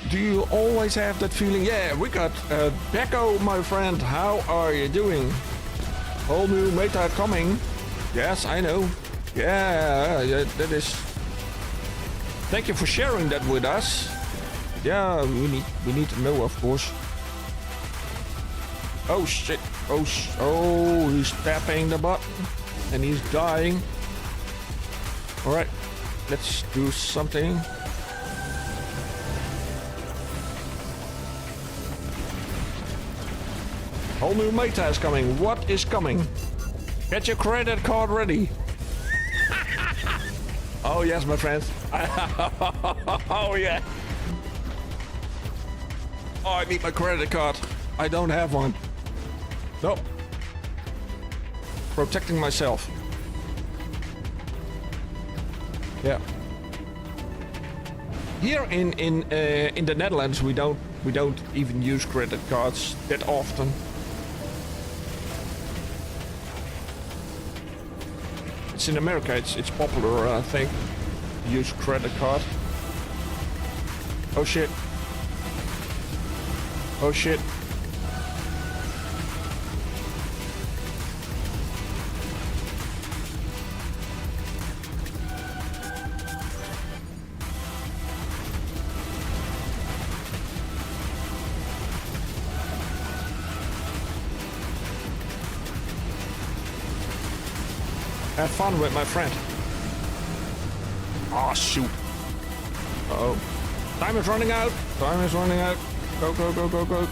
Do you always have that feeling? Yeah, we got Becco, my friend. How are you doing? Whole new meta coming. Yes, I know. Yeah, that is. Thank you for sharing that with us. Yeah, we need to know, of course. Oh shit! Oh, he's tapping the button, and he's dying. All right, let's do something. Whole new meta is coming. What is coming? Get your credit card ready. Oh yes, my friends. Oh yeah. Oh, I need my credit card. I don't have one. Nope. Protecting myself. Yeah. Here in the Netherlands, we don't even use credit cards that often. It's in America. It's popular, I think. use credit card. Oh shit. Oh shit. Have fun with my friend. Oh shoot. Uh-oh. Time is running out. Time is running out. Go, go, go, go, go.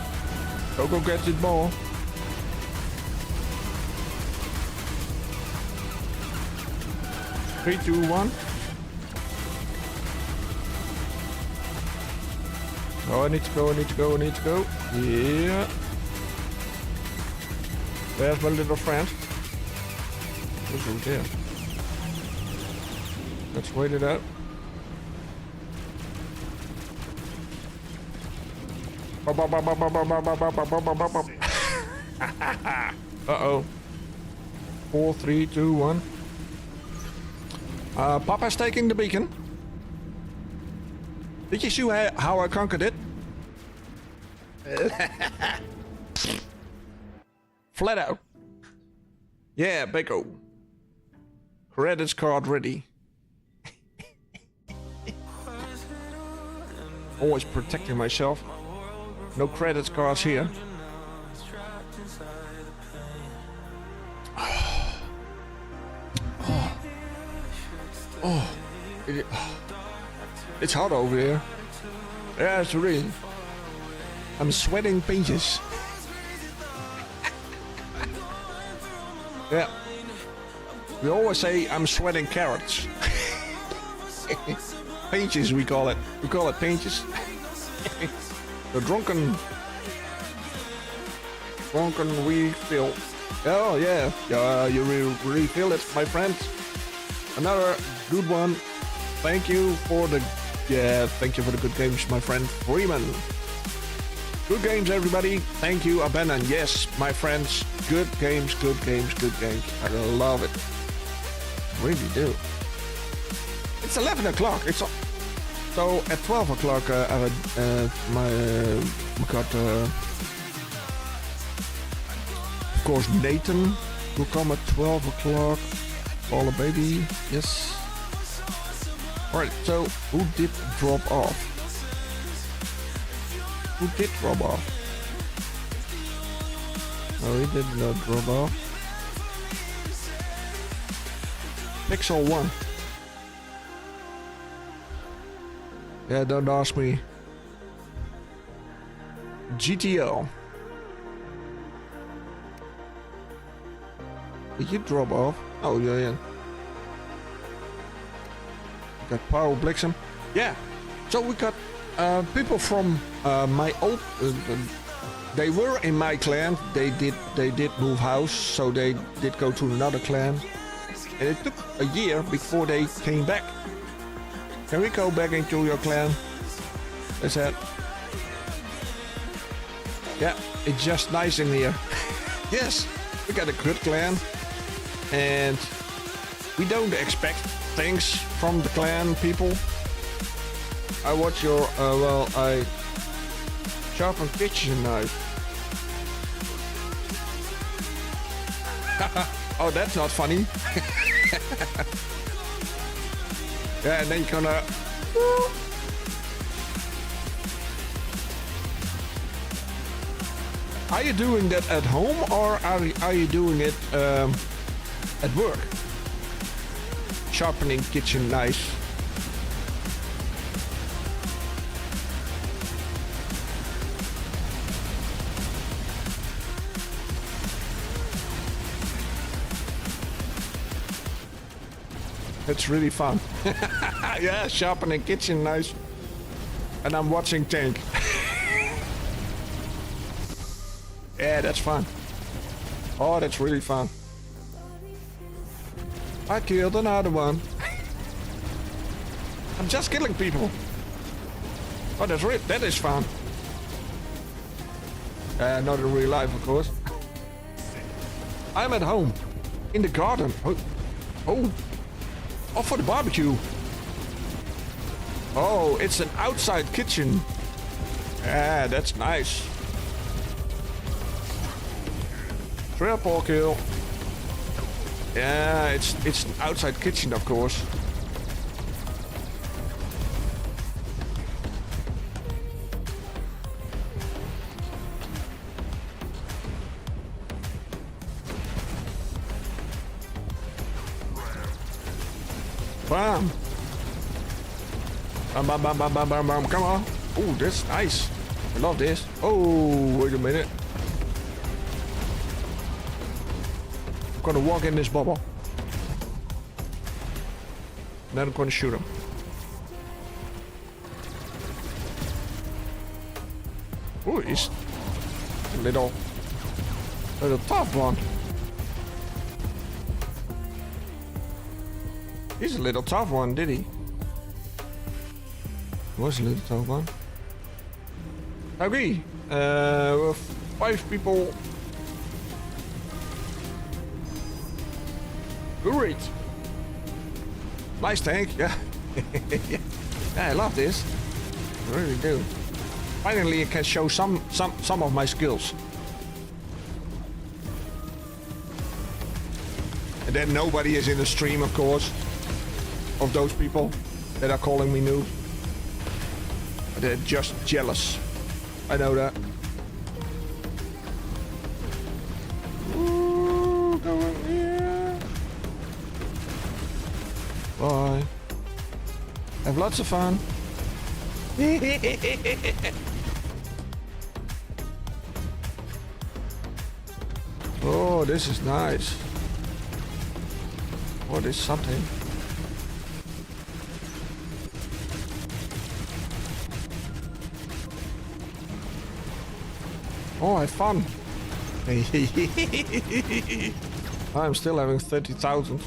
Go, go get this ball. Three, two, one. Oh, I need to go, I need to go, I need to go. Yeah. There's my little friend. Who's over there? Let's wait it out. Uh-oh. 4, 3, 2, 1. Papa's taking the beacon. Did you see how I conquered it? Flat out. Yeah, Beko. Credit card ready. Always protecting myself. No credit cards here. It's hot over here. Yeah, it's really. I'm sweating pinches. Yeah. We always say I'm sweating carrots. Pinches, we call it. We call it pinches. The drunken refill. Oh yeah, you refill it, my friend. Another good one. Thank you for the thank you for the good games, my friend Freeman. Good games, everybody. Thank you, Abenan. Yes, my friends. Good games, good games, good games. I love it. Really do. It's 11 o'clock. It's so at 12 o'clock. I got of course Nathan will come at 12 o'clock. All a baby. Yes. All right. So who did drop off? Who did drop off? No, he did not drop off. Pixel 1. Yeah, don't ask me. GTO. Did you drop off? Oh, yeah. Got Power Blixen. Yeah. So we got people from my old. They were in my clan. They did move house, so they did go to another clan. And it took a year before they came back. Can we go back into your clan? Is that? Yeah, it's just nice in here. Yes, we got a good clan. And we don't expect things from the clan people. I watch your, I sharpen kitchen knife. Oh, that's not funny. Yeah, and then you're gonna. Are you doing that at home or are you doing it at work? Sharpening kitchen knives. It's really fun. Yeah, sharpening kitchen knives. And I'm watching Tank. Yeah, that's fun. Oh, that's really fun. I killed another one. I'm just killing people. Oh, that is fun. Not in real life, of course. I'm at home. In the garden. Oh. Off for the barbecue. Oh, it's an outside kitchen. Yeah, that's nice. Triple kill. Yeah, it's an outside kitchen, of course. Bam! Bam, bam, bam, bam, bam, bam, bam. Come on. Oh, that's nice. I love this. Oh, wait a minute. I'm gonna walk in this bubble. And then I'm gonna shoot him. Oh, he's a little tough one. He's a little tough one, did he? He was a little tough one. Okay, with 5 people. Great. Nice tank, yeah. Yeah, I love this. I really do. Finally, I can show some of my skills. And then nobody is in the stream, of course, of those people that are calling me noob. They're just jealous. I know that. Ooh, going here. Bye. Have lots of fun. Oh, this is nice. What is something? Oh, I have fun. I'm still having 30,000.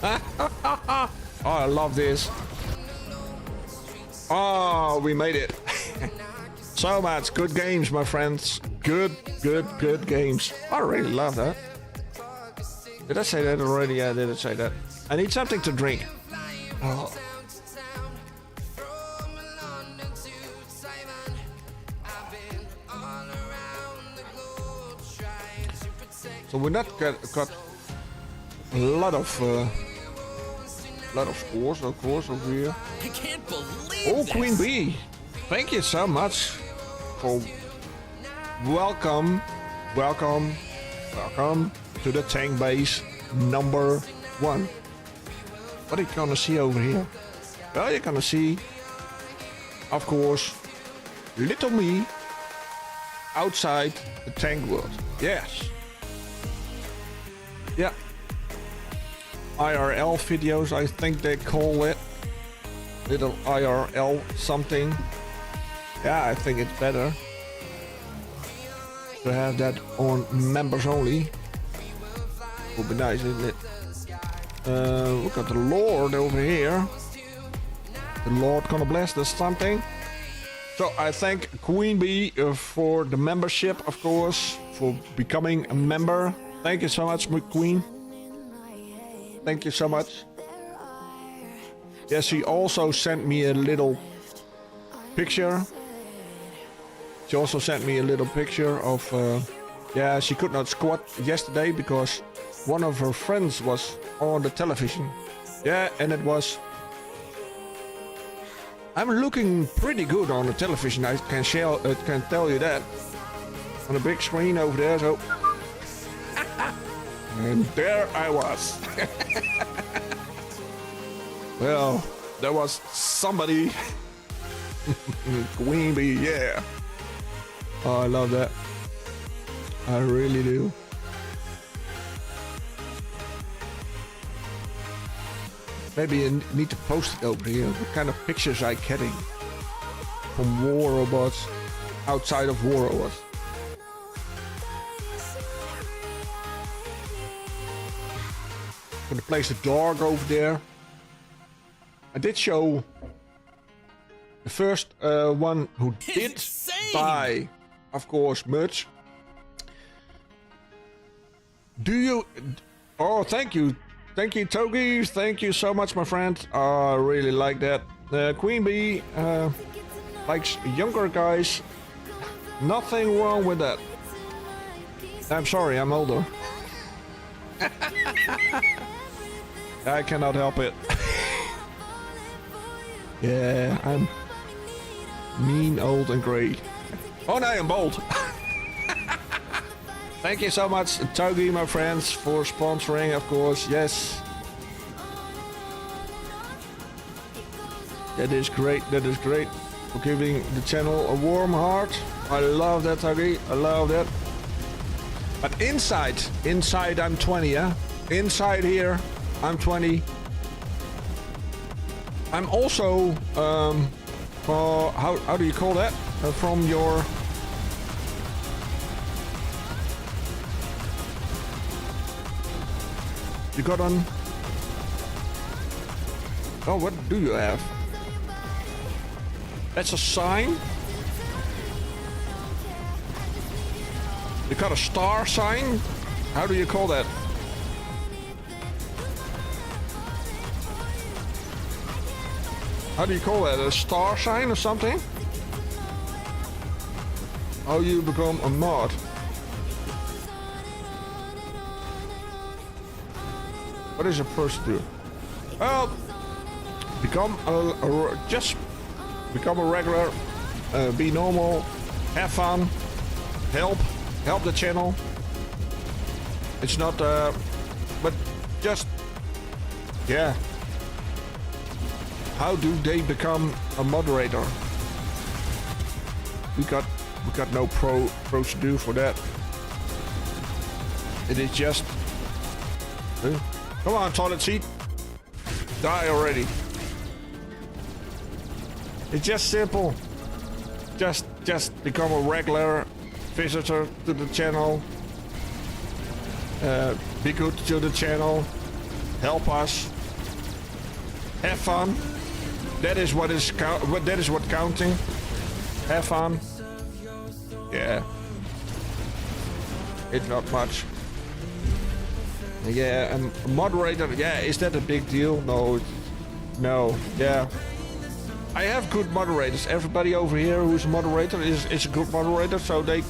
Oh, I love this. Oh, we made it. So much. Good games, my friends. Good games. I really love that. Did I say that already? Yeah, I did say that. I need something to drink. Oh. So we not got a lot of scores, of course, over here. I can't believe Oh, this. Queen Bee, thank you so much for welcome to the tank base number 1. What are you gonna see over here? Well, you're gonna see, of course, little me outside the tank world. Yes. Yeah. IRL videos, I think they call it. Little IRL something. Yeah, I think it's better to have that on members only. Would be nice, isn't it? Look at the Lord over here. The Lord gonna bless us something. So I thank Queen Bee for the membership, of course, for becoming a member. Thank you so much, Queen. Thank you so much. Yes, she also sent me a little picture. She also sent me a little picture of... yeah, she could not squat yesterday because one of her friends was on the television. Yeah, and it was... I'm looking pretty good on the television, I can tell you that. On a big screen over there, so... And there I was. Well, there was somebody. Queen Bee, yeah. Oh, I love that. I really do. Maybe I need to post it over here. What kind of pictures I'm getting from war robots outside of war robots. Gonna place a dog over there. I did show the first one who did buy, of course, merch. Do you? Oh, thank you Thank you, Togi. Thank you so much, my friend. I really like that. Queen Bee likes younger guys. Nothing wrong with that. I'm sorry, I'm older. I cannot help it. Yeah, I'm mean, old, and grey. Oh, no, I'm bold. Thank you so much, Togi, my friends, for sponsoring, of course. Yes. That is great. That is great. For giving the channel a warm heart. I love that, Togi. I love that. But inside I'm 20, yeah? Inside here, I'm 20. I'm also, how do you call that? From your... You got on... Oh, what do you have? That's a sign? You got a star sign? How do you call that? How do you call that? A star sign or something? Oh, you become a mod. What is a person do? Well, just become a regular, be normal, have fun, help the channel. It's not, but just, yeah. How do they become a moderator? We got no procedure for that. It is just, come on, toilet seat, die already. It's just simple. Just become a regular visitor to the channel. Be good to the channel. Help us. Have fun. That is what counting. Have fun. Yeah. It's not much. Yeah, a moderator. Yeah, is that a big deal? No. Yeah. I have good moderators. Everybody over here who's a moderator is a good moderator, so they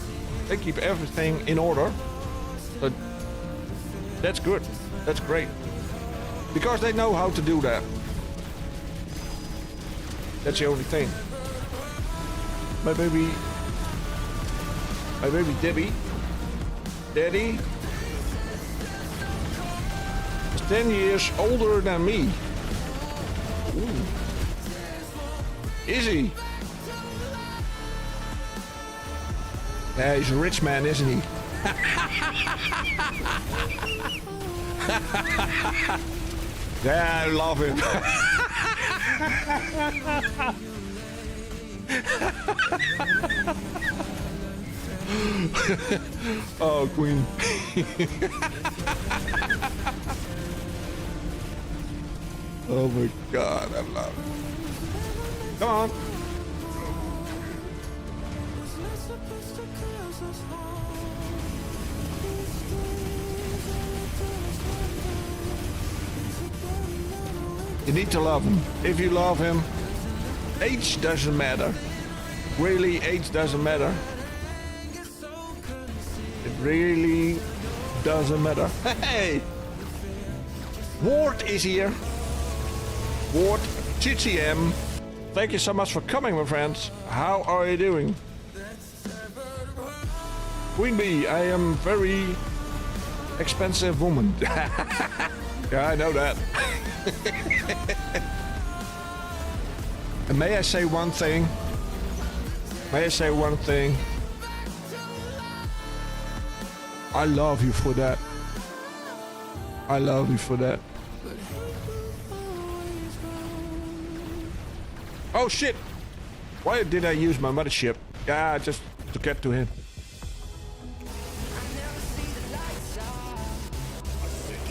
keep everything in order. But that's good. That's great. Because they know how to do that. That's the only thing. My baby Daddy is 10 years older than me. Ooh. Is he? Yeah, he's a rich man, isn't he? Yeah, I love him. Oh, Queen. Oh my God, I love it. Come on. You need to love him. If you love him, age doesn't matter. Really, age doesn't matter. It really doesn't matter. Hey! Ward is here. Ward TTM. Thank you so much for coming, my friends. How are you doing? Queen Bee, I am very expensive woman. Yeah, I know that. And may I say one thing? May I say one thing? I love you for that. I love you for that. Oh shit! Why did I use my mothership? Yeah, just to get to him.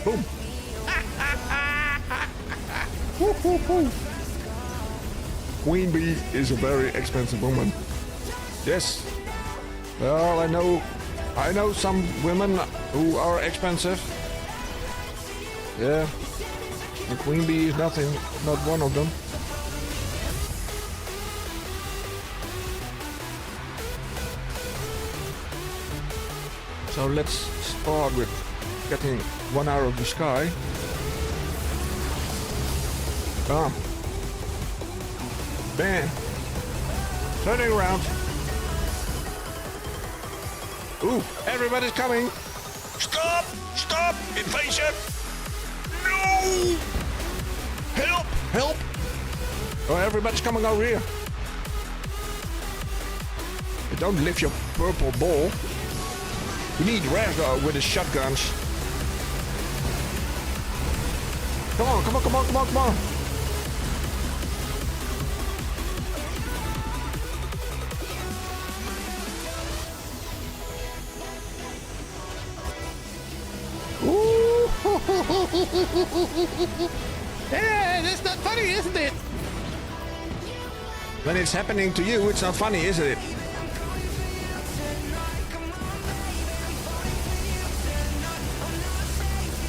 Boom! Woo, woo, woo. Queen Bee is a very expensive woman. Yes. Well, I know some women who are expensive. Yeah. The queen bee is nothing, not one of them. So let's start with getting one out of the sky. Bam. Bam. Turning around. Ooh, everybody's coming. Stop! Stop! Invasion! No! Help! Help! Oh, everybody's coming over here. Hey, don't lift your purple ball. We need Razor with his shotguns. Come on, come on, come on, come on, come on. Ooh. Yeah, that's not funny, isn't it? When it's happening to you, it's not funny, isn't it?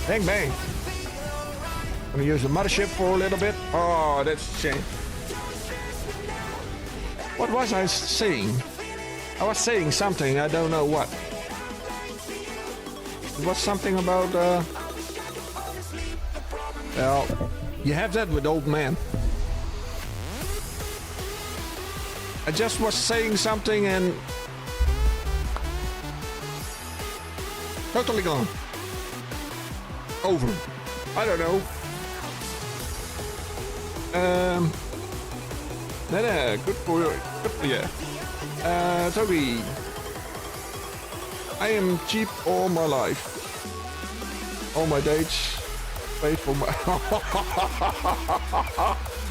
Bang, bang. I'm gonna use the mothership for a little bit. Oh, that's a shame. What was I saying? I was saying something, I don't know what. It was something about, well, you have that with old man. I just was saying something and totally gone. Over. I don't know. Good for you. Toby. I am cheap all my life. All my dates. Paid for my...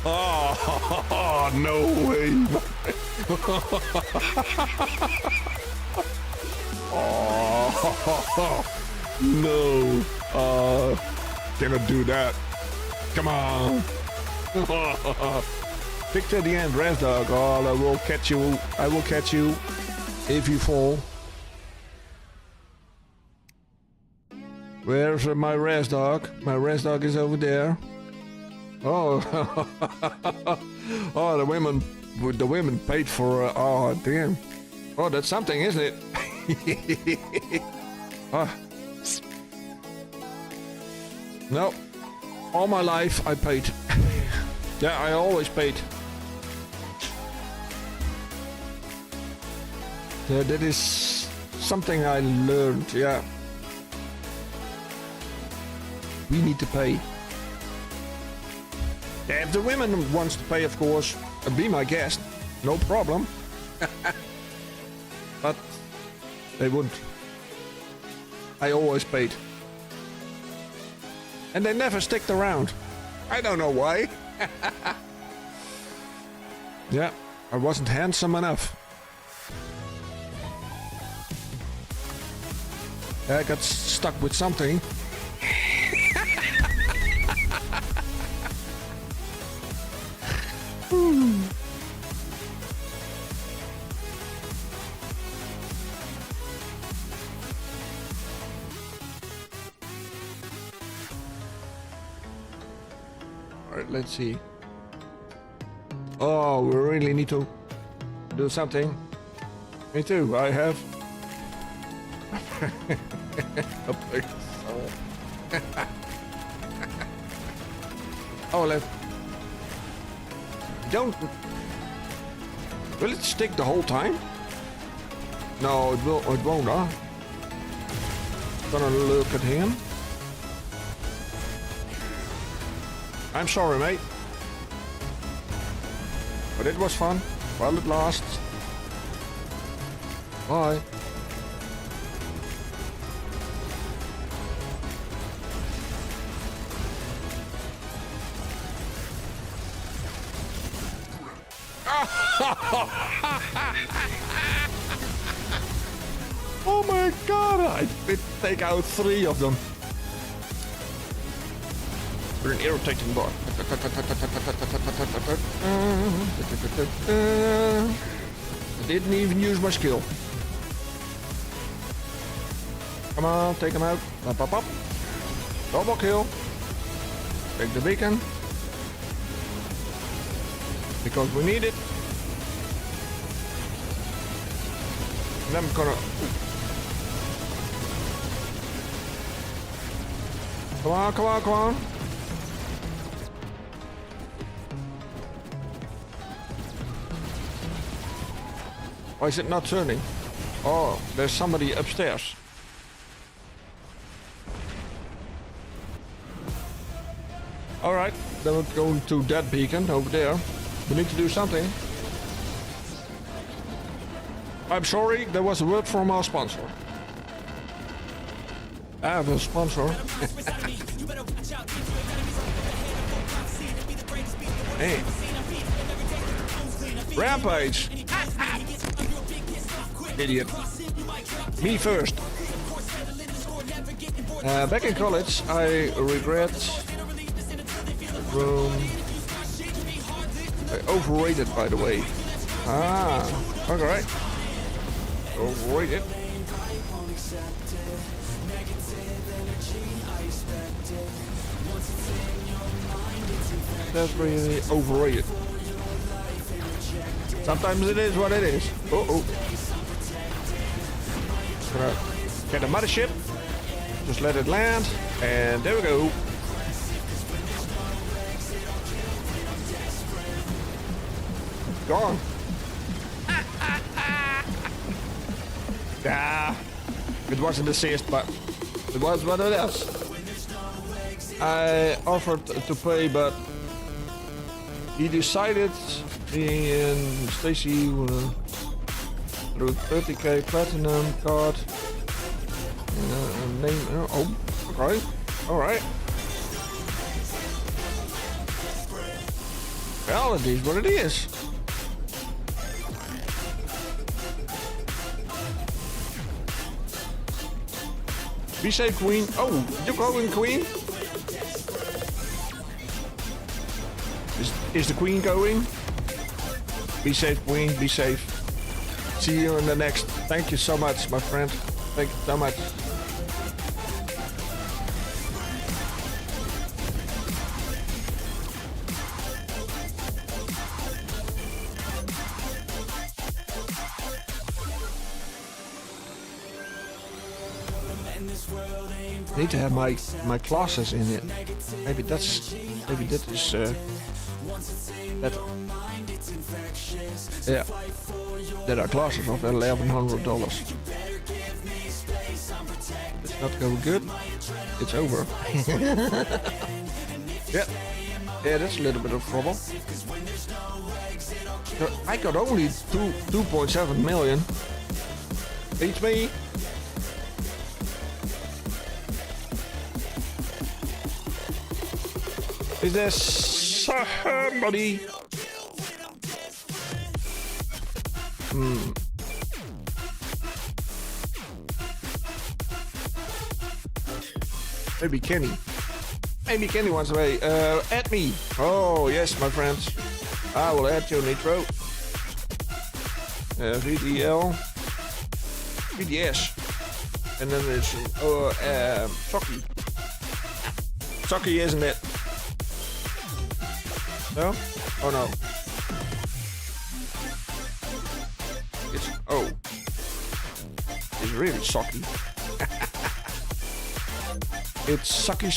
Oh, no way. Oh, no. Cannot do that. Come on. Picture the end, Raz Dog. Oh, I will catch you. I will catch you if you fall. Where's my Raz Dog? My Raz Dog is over there. Oh, oh, the women paid for. Oh, damn. Oh, that's something, isn't it? Oh. No, all my life I paid. Yeah, I always paid. Yeah, that is something I learned. Yeah, we need to pay. Yeah, if the women wants to pay, of course, be my guest, no problem. But they wouldn't. I always paid. And they never sticked around. I don't know why. Yeah, I wasn't handsome enough. I got stuck with something. Alright, let's see. Oh, we really need to do something. Me too, I have a pixel. Oh, let's... Don't... Will it stick the whole time? No, it won't, huh? Gonna look at him. I'm sorry, mate. But it was fun while it lasts. Bye. Oh my god, I did take out 3 of them. We're an irritating bot. I didn't even use my skill. Come on, take him out. Up, up, up. Double kill. Take the beacon. Because we need it. And I'm gonna... Come on, come on, come on. Why is it not turning? Oh, there's somebody upstairs. Alright, then we're going to that beacon over there. We need to do something. I'm sorry, there was a word from our sponsor. I have a sponsor. Hey. Rampage. Idiot. Me first. Back in college, I regret I overrated, by the way. Ah, alright. Overrated. That's really overrated. Sometimes it is what it is. Uh-oh. Gonna get a mothership. Just let it land. And there we go. Gone. Yeah. It wasn't assist, but it was what it is. I offered to pay, but he decided, me and Stacy, through 30k platinum card. Name. Oh, okay. Alright. Well, it is what it is. Be safe, Queen. Oh, you're going, Queen? Is the Queen going? Be safe, Queen. Be safe. See you in the next. Thank you so much, my friend. Thank you so much. I need to have my classes in it. Maybe that is better. Yeah, there are classes of $1,100. It's not going good. It's over. Yeah, that's a little bit of trouble. I got only 2.7 million. Beats me. Is there somebody? Maybe Kenny. Maybe Kenny wants to play. Add me. Oh, yes, my friends. I will add you, Nitro. VDL. VDS. And then there's Socky. Socky, isn't it? No? Oh no. It's it's really socky. It's sucky.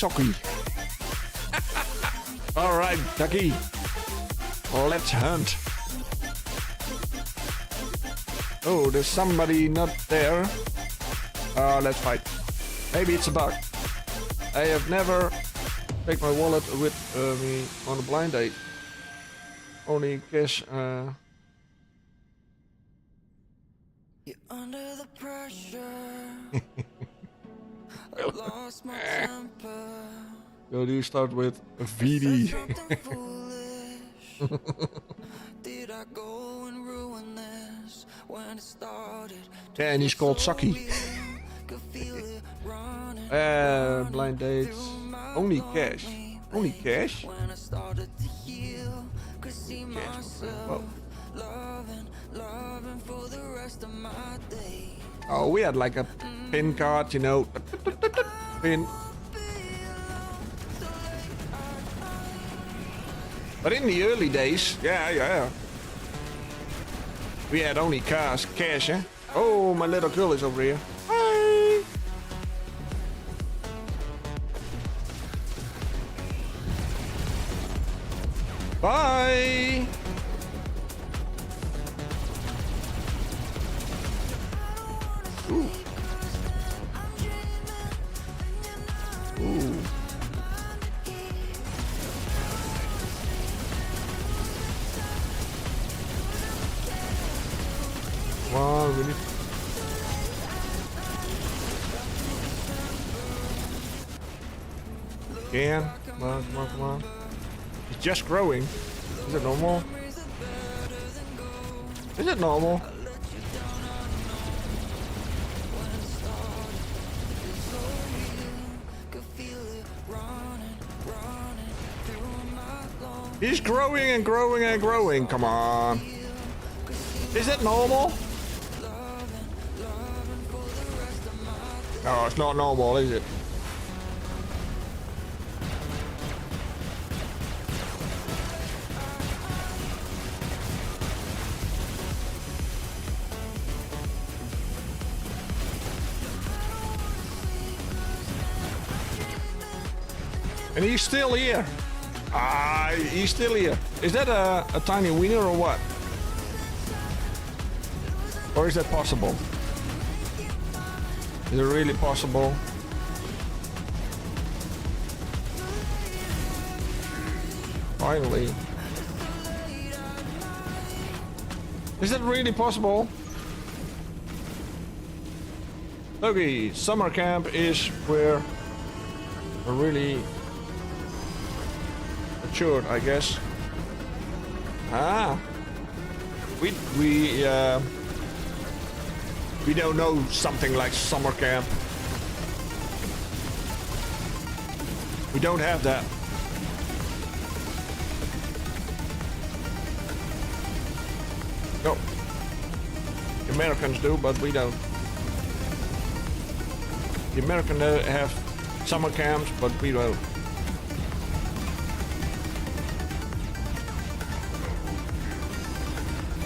Alright, Ducky. Let's hunt. Oh, there's somebody not there. Let's fight. Maybe it's a bug. I have never take my wallet with me on a blind date. Only cash. You're under the pressure. I lost my temper. So do you start with a VD? Did I go and ruin this when it started? Yeah, and he's called Saki. Blind dates. Only cash. Only cash? Whoa. Oh, we had like a pin card, you know. Pin. But in the early days, yeah. We had only cash, eh? Oh, my little girl is over here. Hi. Bye. Ooh. Ooh. Wow, really? Again? Come on. It's just growing. Is it normal? Is it normal? He's growing and growing and growing. Come on. Is it normal? No, it's not normal, is it? And he's still here. He's still here. Is that a tiny wiener or what? Or is that possible? Is it really possible? Finally. Is that really possible? Okay, summer camp is where we're really matured, I guess. We don't know something like summer camp. We don't have that. No. The Americans do, but we don't. The Americans have summer camps, but we don't.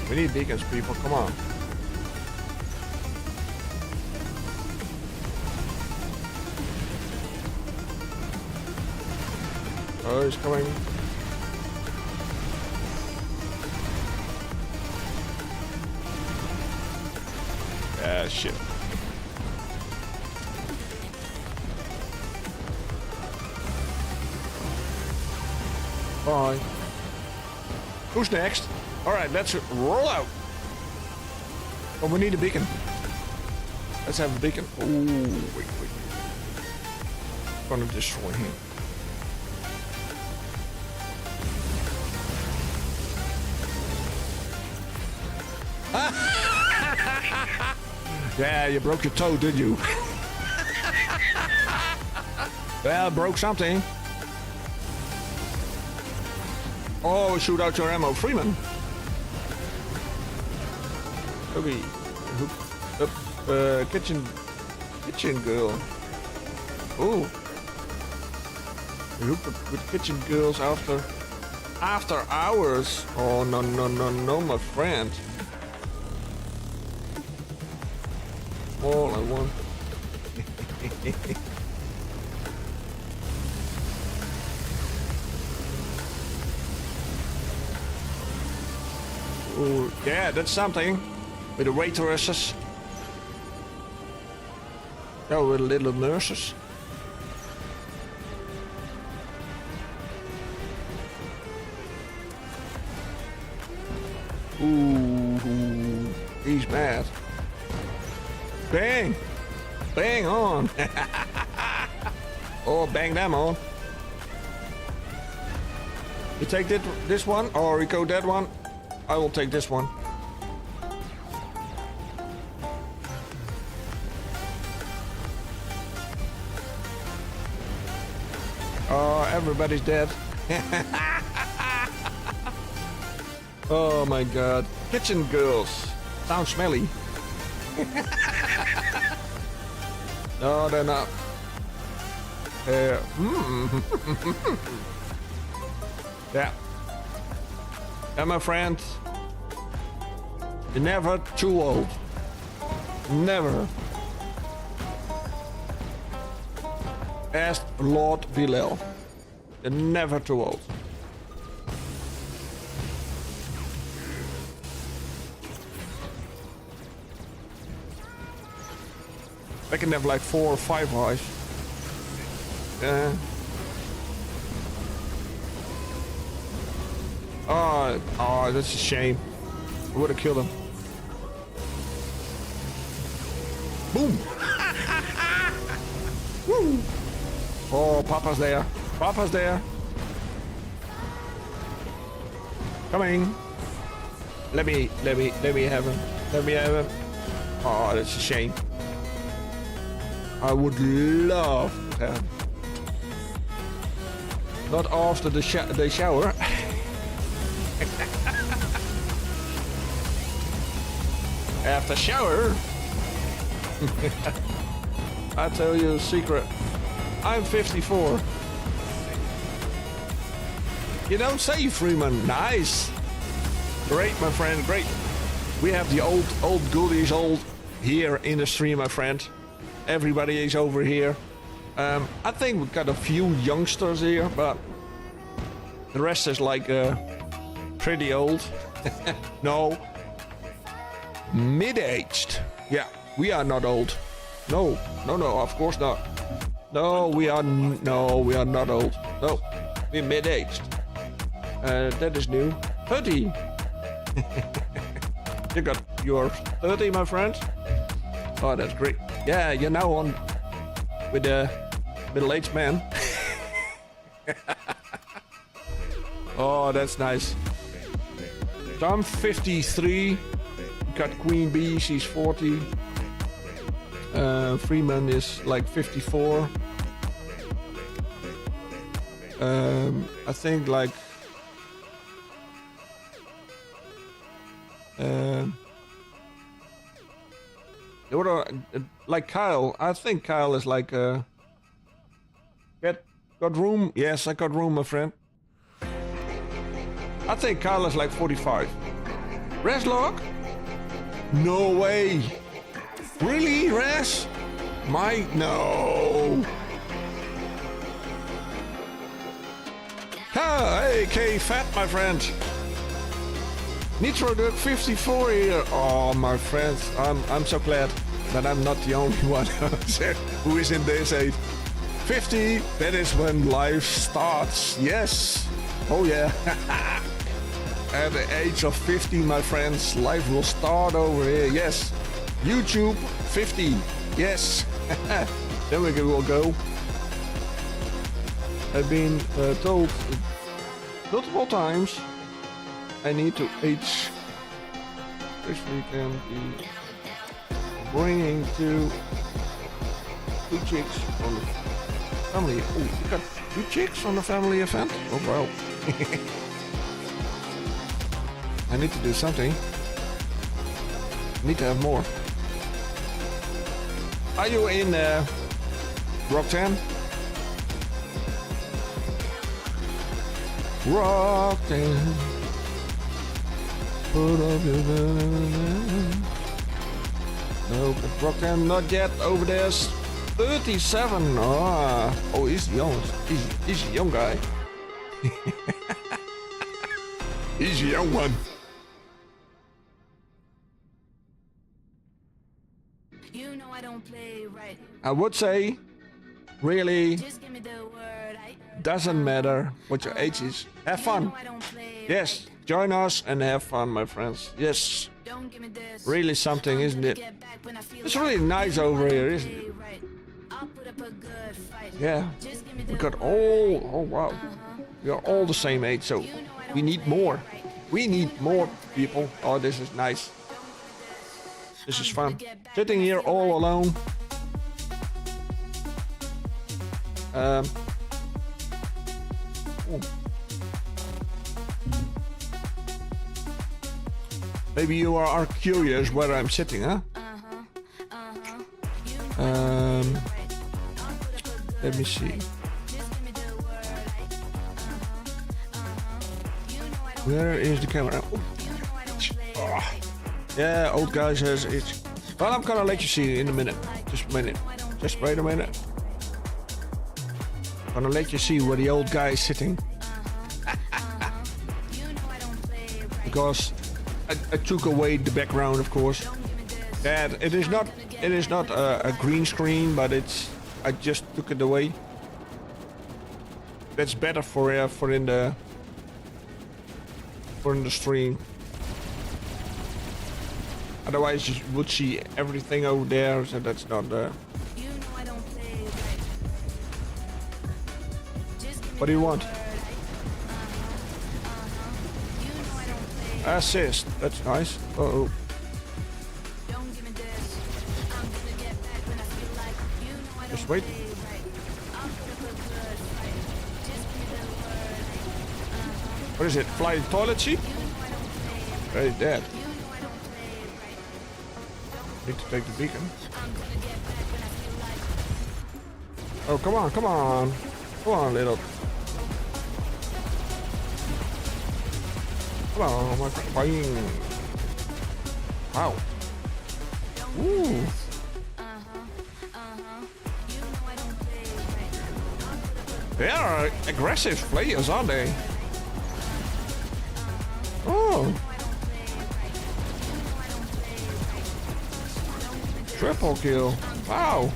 We need beacons, people. Come on. Oh, he's coming. Ah, shit. Bye. Who's next? Alright, let's roll out. Oh, we need a beacon. Let's have a beacon. Oh, wait. I'm gonna destroy him. Yeah, you broke your toe, did you? Well, broke something. Oh, shoot out your ammo, Freeman. Okay, kitchen girl. Oh, you hooked up with kitchen girls after hours. Oh no, my friend. All I want. Oh, yeah, that's something. With the waitresses. Oh, with little nurses. Ooh, he's mad. Bang! Bang on! Oh, bang them on. You take this one, or you go that one? I will take this one. Oh, everybody's dead. Oh my god. Kitchen girls. Sound smelly. No, they're not. Yeah. And my friend, you're never too old. Never. Ask Lord Bilal. You're never too old. I can have like 4 or 5 eyes. Yeah. Oh, that's a shame. I would have killed him. Boom! Woo! Oh, Papa's there. Papa's there. Coming. Let me have him. Let me have him. Oh, that's a shame. I would love to have him. Not after the shower. After shower. I tell you a secret. I'm 54. You don't say, Freeman. Nice. Great, my friend. Great. We have the old goodies here in the stream, my friend. Everybody is over here. I think we've got a few youngsters here, but the rest is like pretty old. No. Mid-aged. Yeah, we are not old. No, of course not. No, we are not old. No, we're mid-aged. That is new. 30. You're 30, my friend. Oh, that's great. Yeah, you're now on with the middle-aged man. Oh, that's nice. So I'm 53. Got Queen Bee, she's 40. Freeman is like 54. I think like like Kyle. I think Kyle is like got room. Yes, I got room, my friend. I think Kyle is like 45. Reslog? No way. Really, Res? No. Ah, hey, K Fat, my friend. Nitro Duck 54 here. Oh, my friends, I'm so glad that I'm not the only one who is in this age. 50, that is when life starts. Yes. Oh yeah. At the age of 50, my friends, life will start over here. Yes. YouTube 50. Yes. Then we will go. I've been told multiple times I need to age. This weekend be bringing two chicks on the family. Oh, you got 2 chicks on the family event? Oh wow. I need to do something. I need to have more. Are you in Rocktan? Rocktan. Put up your no, but Rocktan not yet. Over there's 37. Oh, he's young. He's a young guy. He's a young one. You know I don't play right. I would say, really, Just give me the word. doesn't matter what your age is. Have fun. I don't play Yes, join us and have fun, my friends. Yes, Don't give me this. really something, isn't it? Get back when I feel It's really nice over here, isn't it? right. I'll put up a good fight. Yeah, Just give me we the got all, oh wow, we are all the same age, so we need more. We need more people. Oh, this is nice. This is fun. Sitting here all alone. Oh. Maybe you are curious where I'm sitting, huh? Let me see. Where is the camera? Oh. Oh. Yeah, old guy says it's... Well, I'm gonna let you see in a minute. Just a minute. Just wait a minute. I'm gonna let you see where the old guy is sitting. Because I took away the background, of course. And it is not a green screen, but I just took it away. That's better for in the stream. Otherwise, you would see everything over there, so that's not. What do you want? Assist. That's nice. Uh-oh. Just wait. What is it? Flying toilet seat? Very dead. Need to take the beacon. Oh, come on, come on. Come on, little. Come on, my flying. Wow. Ooh. They are aggressive players, aren't they? Oh. Triple kill. Wow.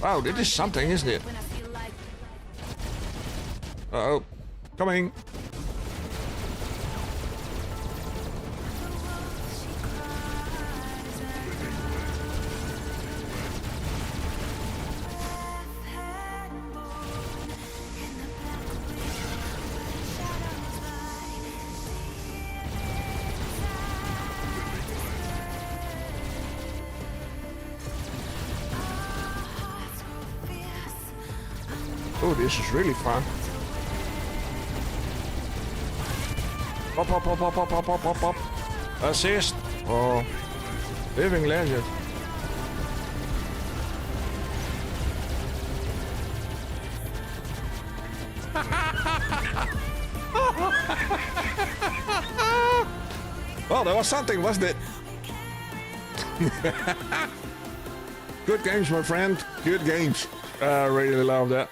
Wow, this is something, isn't it? Uh-oh. Coming. Oh, this is really fun. Pop, pop, pop, pop, pop, pop, pop, pop, pop. Assist. Oh, living legend. Well, there was something, wasn't it? Good games, my friend. Good games. I really love that.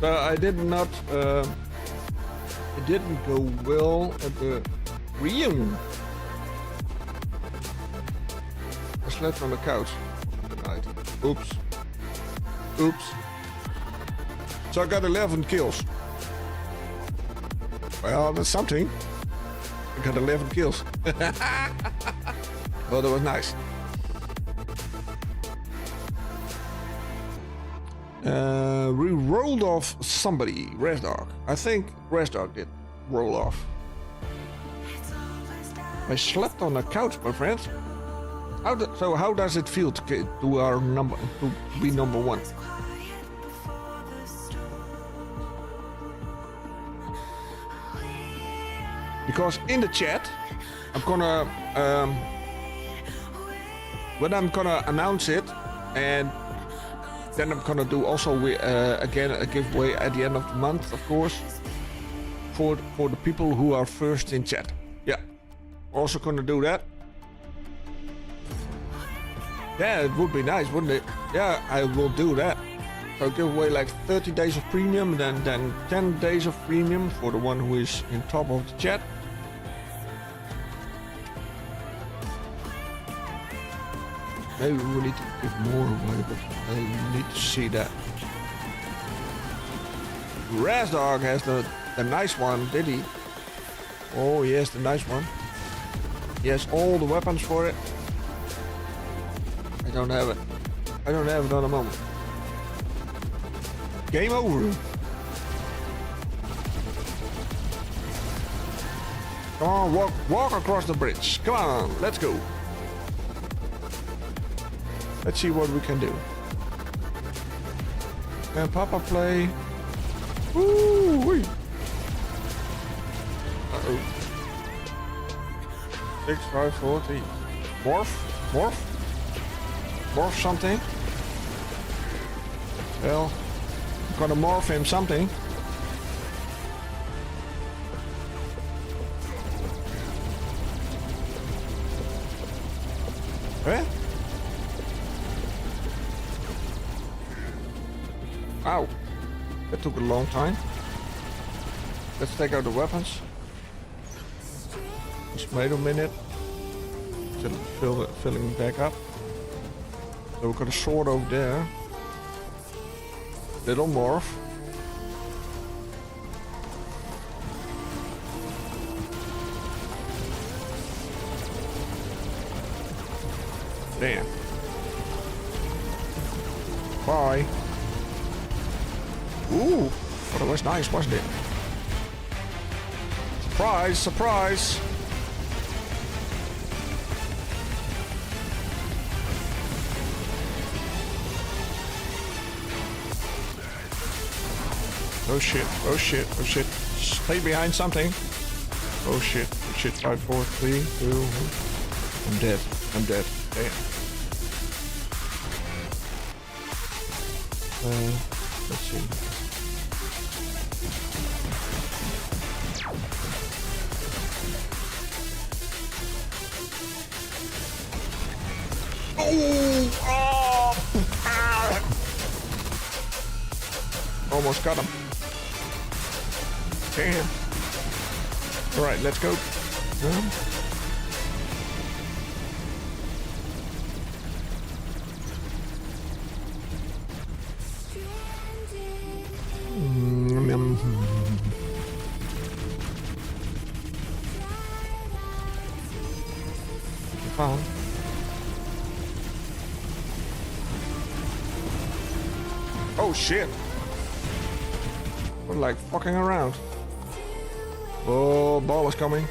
So I did not. It didn't go well at the reunion. I slept on the couch tonight. Oops. Oops. So I got 11 kills. Well, that's something. I got 11 kills. Well, that was nice. We rolled off somebody. Resdog. I think Resdog did roll off. I slept on the couch, my friend. So how does it feel to be number one? Because in the chat, I'm gonna when I'm gonna announce it, and then I'm gonna do also again a giveaway at the end of the month, of course, for the people who are first in chat. Yeah, also gonna do that. Yeah, it would be nice, wouldn't it? Yeah, I will do that. So give away like 30 days of premium, then 10 days of premium for the one who is in top of the chat. Maybe we need to give more away, but I need to see that. Razdog has the nice one, did he? Oh, yes, the nice one. He has all the weapons for it. I don't have it. I don't have it on the moment. Game over. Come on, walk across the bridge. Come on, let's go. Let's see what we can do. Can Papa play? Woo-wee. Uh-oh. 6, 5, 4, 3. Morph? Morph? Morph something? Well, I'm gonna morph him something. Eh? Ow. That took a long time. Let's take out the weapons. Just wait a minute. Till filling back up. So we've got a sword over there. Little morph. Damn. Bye. Ooh, well, that was nice, wasn't it? Surprise, surprise. Oh shit, oh shit, oh shit. Stay behind something. Oh shit, oh shit. 5, 4, 3, 2, 1. I'm dead, I'm dead. Damn. Let's see. Almost got him. Damn. All right, let's go. Fun. Oh shit. We're like fucking around. Oh, ball is coming.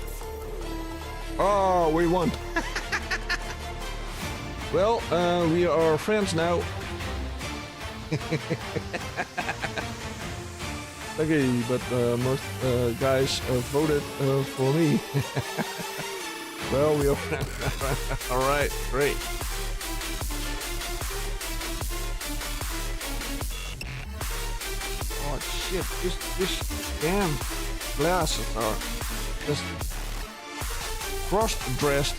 Oh, we won. Well, we are friends now. Okay, but most guys voted for me. Well, we are friends. All right, great. Oh shit! This damn glasses are just cross-dressed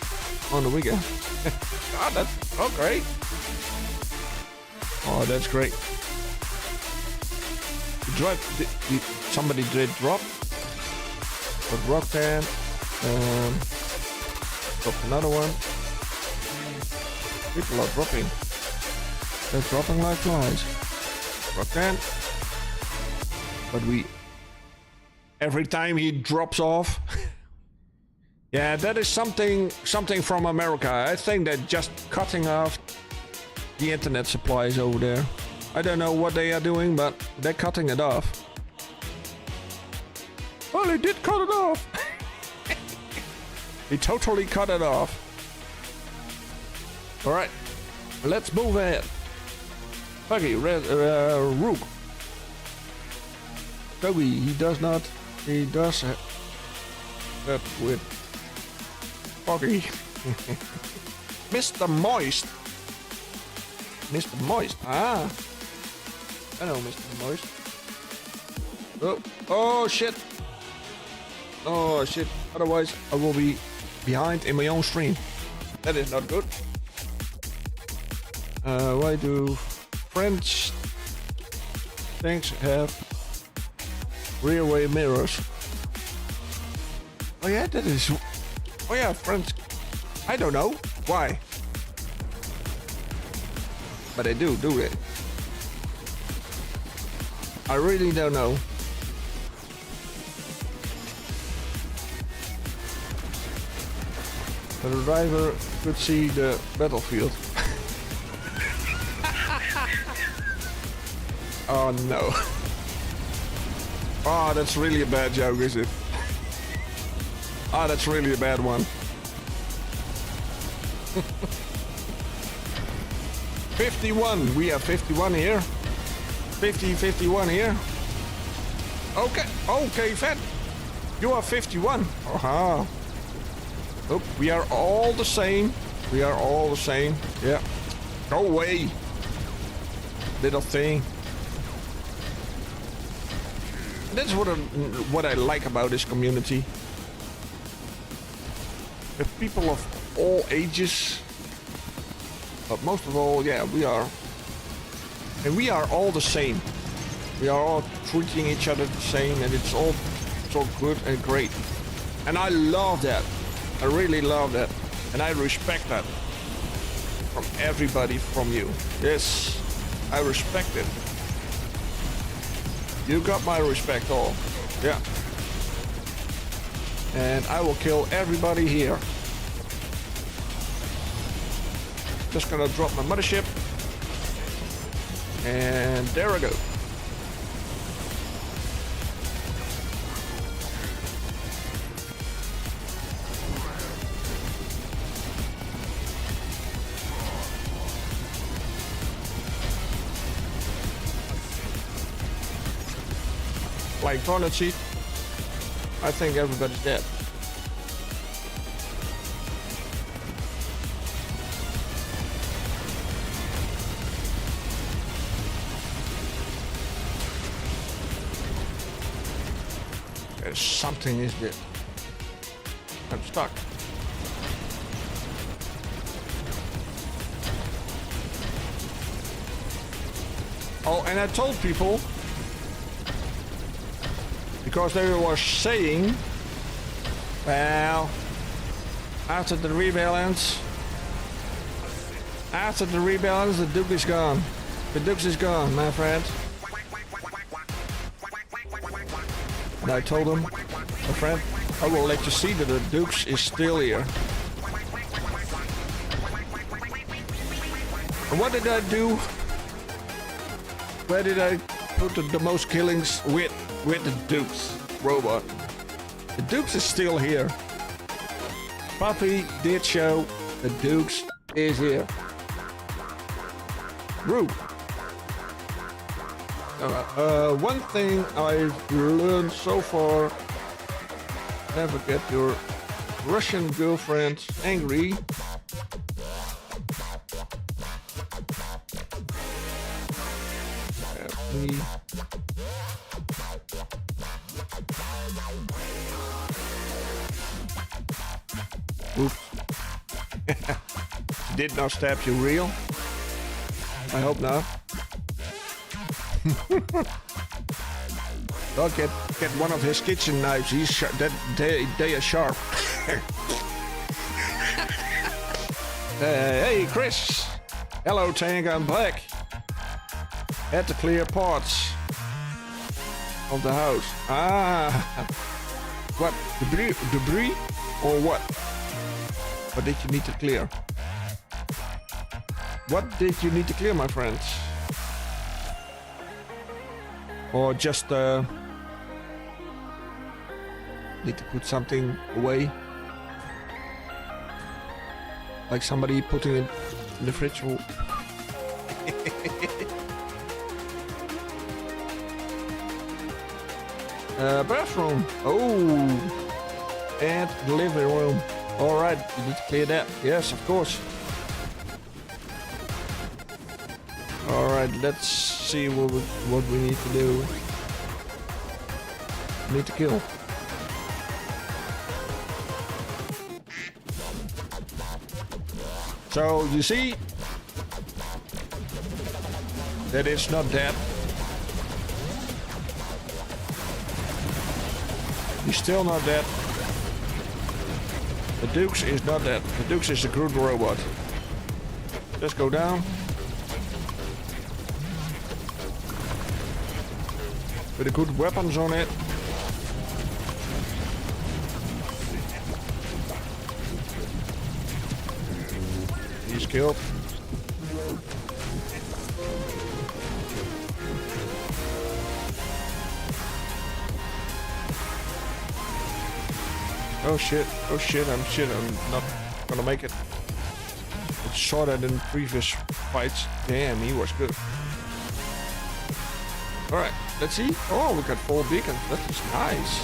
on the weekend. God, that's oh great. Oh, that's great. Somebody did drop. But rock can. Drop another one. People are dropping. They're dropping like flies. Rock can. But every time he drops off. Yeah, that is something from America. I think they're just cutting off the internet supplies over there. I don't know what they are doing, but they're cutting it off. Well, they did cut it off. He totally cut it off. All right, let's move ahead. Buggy, Rook. Toby, he does that with Buggy. Mr. Moist. Mr. Moist, ah. Hello, Mr. Moist. Oh shit. Oh shit, otherwise I will be behind in my own stream. That is not good. Why do French tanks have rearway mirrors? Oh yeah, that is... Oh yeah, French... I don't know. Why? But they do they? I really don't know. The driver could see the battlefield. Oh no. Oh, that's really a bad joke, is it? Oh, that's really a bad one. 51. We have 51 here. 51 here. Okay, okay, Fat. You are 51. Aha. Oh, we are all the same. We are all the same. Yeah. Go away. Little thing. That's what I like about this community. With people of all ages. But most of all, yeah, we are. And we are all the same. We are all treating each other the same, and it's all so good and great. And I love that. I really love that. And I respect that. From everybody from you. Yes, I respect it. You got my respect all. Yeah. And I will kill everybody here. Just gonna drop my mothership. And there I go. Like toilet seat. I think everybody's dead. There's something is there. I'm stuck. Oh, and I told people, because they were saying, well, after the rebalance, the Duke is gone. The Duke is gone, my friend. And I told him, my friend, I will let you see that the Dukes is still here. And what did I do? Where did I put the most killings with the Dukes robot? The Dukes is still here. Puppy did show the Dukes is here. Rube. One thing I've learned so far: never get your Russian girlfriend angry. Me. Oops. Did not stab you real? I hope not. I'll get one of his kitchen knives. He's they are sharp. Hey Chris. Hello Tank, I'm back. Had to clear parts of the house. Ah. What? Debris? Or what? What did you need to clear? What did you need to clear, my friends? Or just need to put something away? Like somebody putting it in the fridge. Bathroom. Oh. And the living room. Alright, you need to clear that. Yes, of course. Alright, let's see what we need to do. We need to kill. So, you see that it's not dead. He's still not dead. The Dukes is not dead. The Dukes is a crude robot. Let's go down. With the good weapons on it. He's killed. Oh shit, I'm not gonna make it. It's shorter than previous fights. Damn, he was good. Alright, let's see. Oh, we got 4 beacons. That is nice.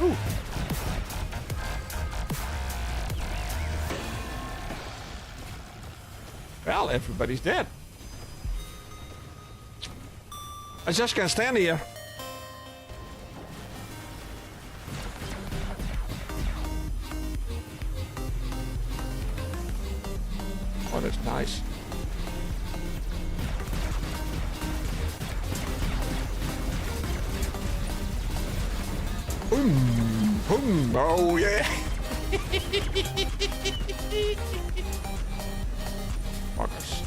Ooh, Well, everybody's dead. I just can't stand here. Oh, that's nice. Boom, boom, oh yeah. Fuckers.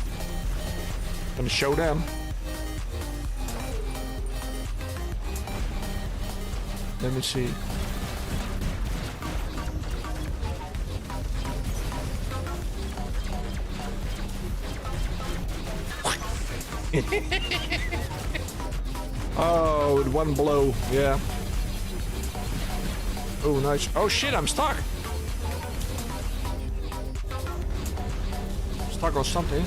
Gonna show them. Let me see. Oh, with one blow, yeah. Oh, nice. Oh shit, I'm stuck. Stuck on something.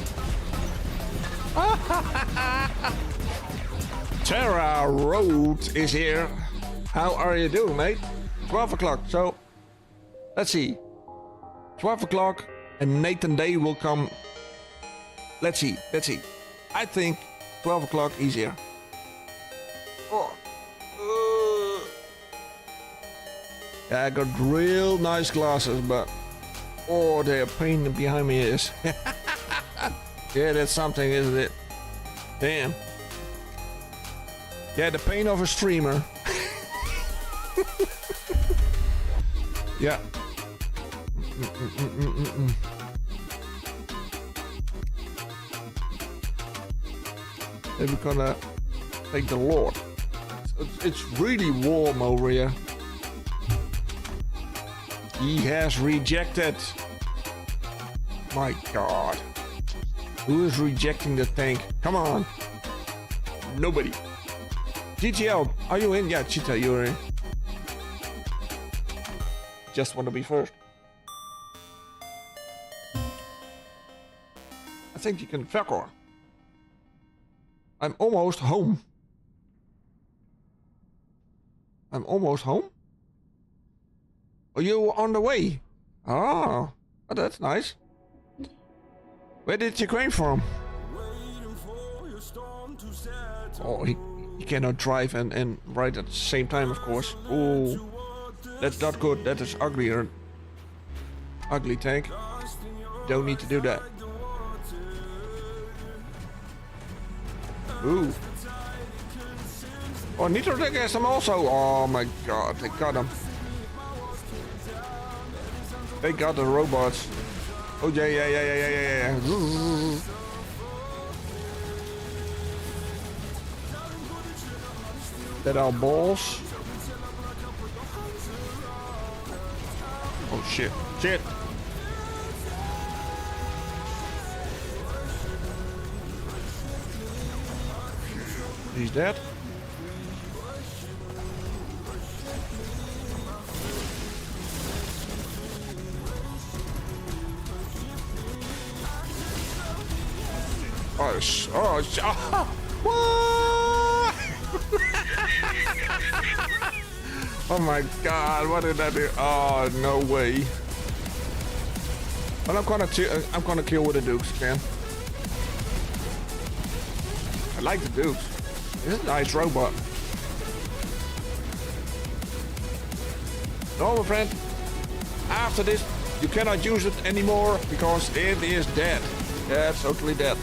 Terra Road is here. How are you doing, mate? 12 o'clock, so let's see. 12 o'clock and Nathan Day will come. Let's see. I think 12 o'clock easier. Oh. Yeah, I got real nice glasses, but oh, they're pain behind my ears. Yeah, that's something, isn't it? Damn. Yeah, the pain of a streamer. Yeah. Then we're gonna take the Lord. It's really warm over here. He has rejected. My God. Who is rejecting the tank? Come on. Nobody. GTL, are you in? Yeah, Cheetah, you're in. Just want to be first. I think you can Bagliore. I'm almost home. I'm almost home? Are you on the way? Oh, that's nice. Where did you came from? Oh, he cannot drive and ride at the same time, of course. Oh, that's not good. That is uglier. Ugly tank. Don't need to do that. Ooh. Oh, Nitro Deck has them also. Oh my God, they got them. They got the robots. Oh yeah. That are balls. Oh shit. He's dead. What? Oh my God! What did I do? Oh no way! But I'm gonna kill with the Dukes again. I like the Dukes. It's a nice robot. No, my friend. After this, you cannot use it anymore because it is dead. Yeah, it's totally dead.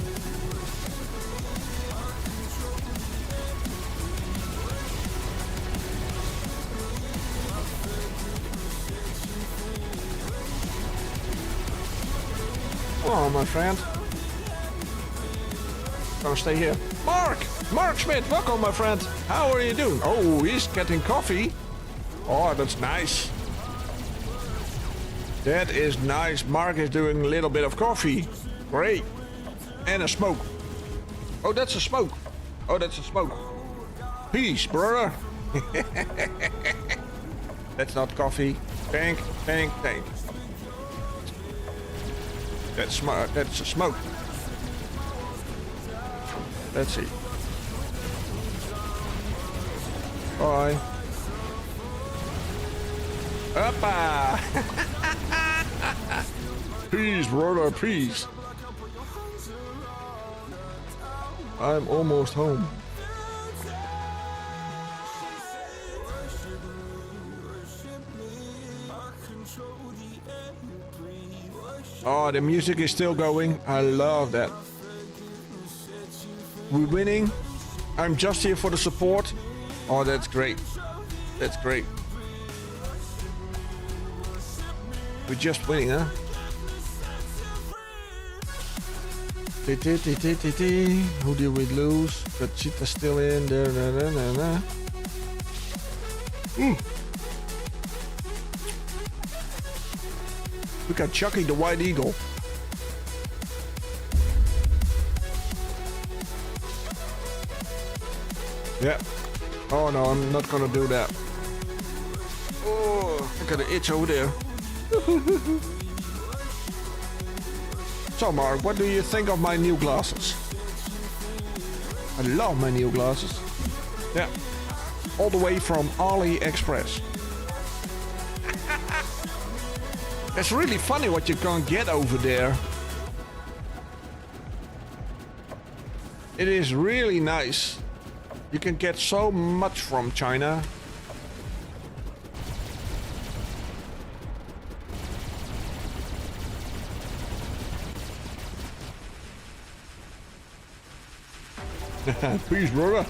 Oh, my friend. Gonna stay here. Mark Schmidt, welcome, my friend. How are you doing? Oh, he's getting coffee. Oh, that's nice. That is nice. Mark is doing a little bit of coffee. Great. And a smoke. Oh, that's a smoke. Peace, brother. That's not coffee. Tank. That's a smoke. Let's see. Bye. Uppa! Peace, brother, peace. I'm almost home. Oh, the music is still going. I love that. We're winning. I'm just here for the support. Oh, that's great. That's great. We're just winning, huh? Who did we lose? But Cheetah's still in there. We got Chucky the White Eagle. Yeah. Oh no, I'm not gonna do that. Oh, I got an itch over there. So Mark, what do you think of my new glasses? I love my new glasses. Yeah. All the way from AliExpress. It's really funny what you can get over there. It is really nice. You can get so much from China. Peace, brother.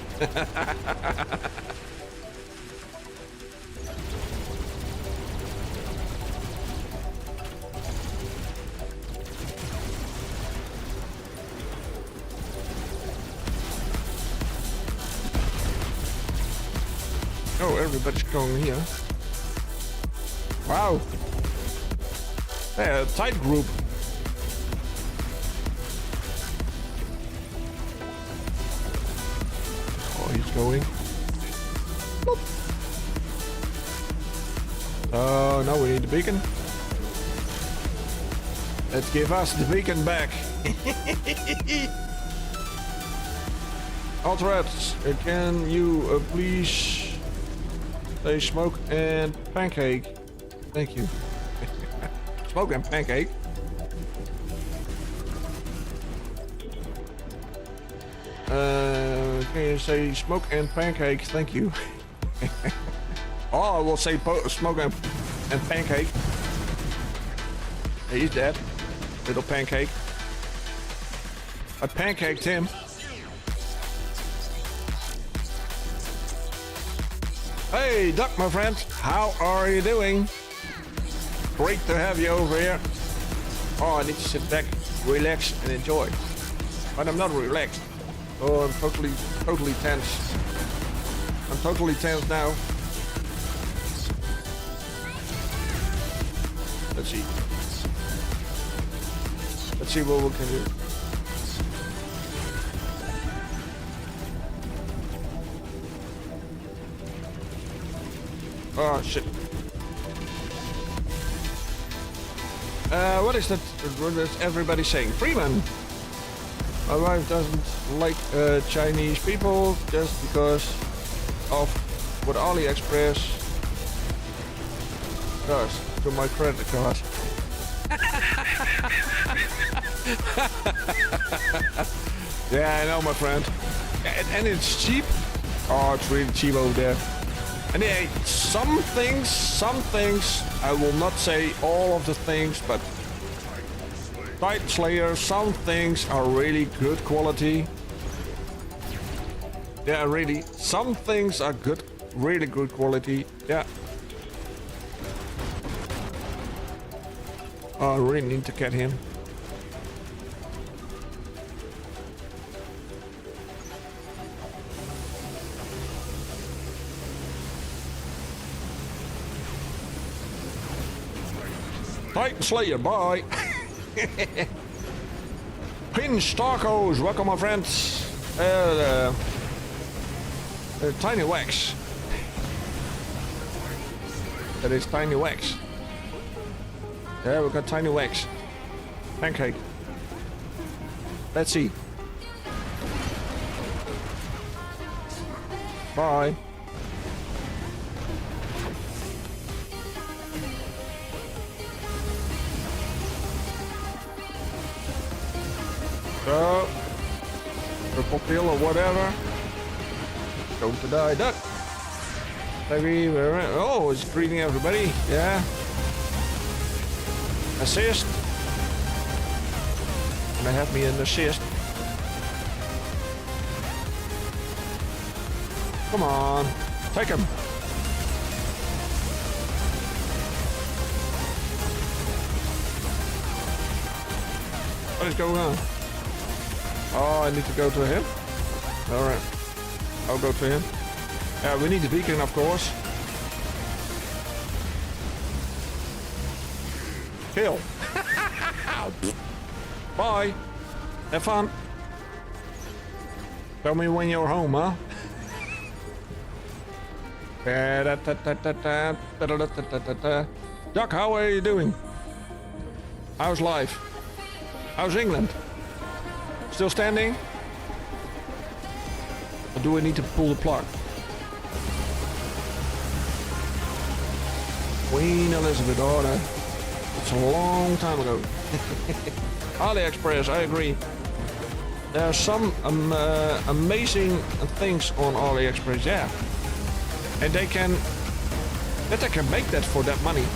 Oh, everybody's going here. Wow. Yeah, a tight group. Oh, he's going. Boop. Oh, now we need the beacon. Let's give us the beacon back. Alterats, can you please say smoke and pancake? Thank you. Smoke and pancake. Can you say smoke and pancake? Thank you. Oh, I will say smoke and pancake. He's dead. Little pancake. I pancaked him. Hey, Duck, my friend. How are you doing? Great to have you over here. Oh, I need to sit back, relax, and enjoy. But I'm not relaxed. Oh, I'm totally tense. I'm totally tense now. Let's see. Let's see what we can do. Oh, shit. What is that? What is everybody saying? Freeman! My wife doesn't like Chinese people just because of what AliExpress does to my credit card. Yeah, I know, my friend. And it's cheap. Oh, it's really cheap over there. And yeah, some things, I will not say all of the things, but Titan Slayer, some things are really good quality. Yeah, really. Some things are good, really good quality. Yeah. Oh, I really need to get him. Titan Slayer, bye. Pinch Tacos, welcome my friends. Tiny Wax. That is Tiny Wax. Yeah, we got Tiny Wax. Pancake. Let's see. Bye. So, we're cocktail or whatever. Going to die, duck. Maybe oh, it's greeting everybody. Yeah. Assist. And I have me an assist. Come on, take him. What is going on? Oh, I need to go to him. All right, I'll go to him. Yeah, we need the beacon, of course. Kill. Bye. Have fun. Tell me when you're home, huh? Doc, how are you doing? How's life? How's England? Still standing? Or do we need to pull the plug? Queen Elizabeth, oh, that's a long time ago. AliExpress, I agree. There are some amazing things on AliExpress, yeah. And they can make that for that money.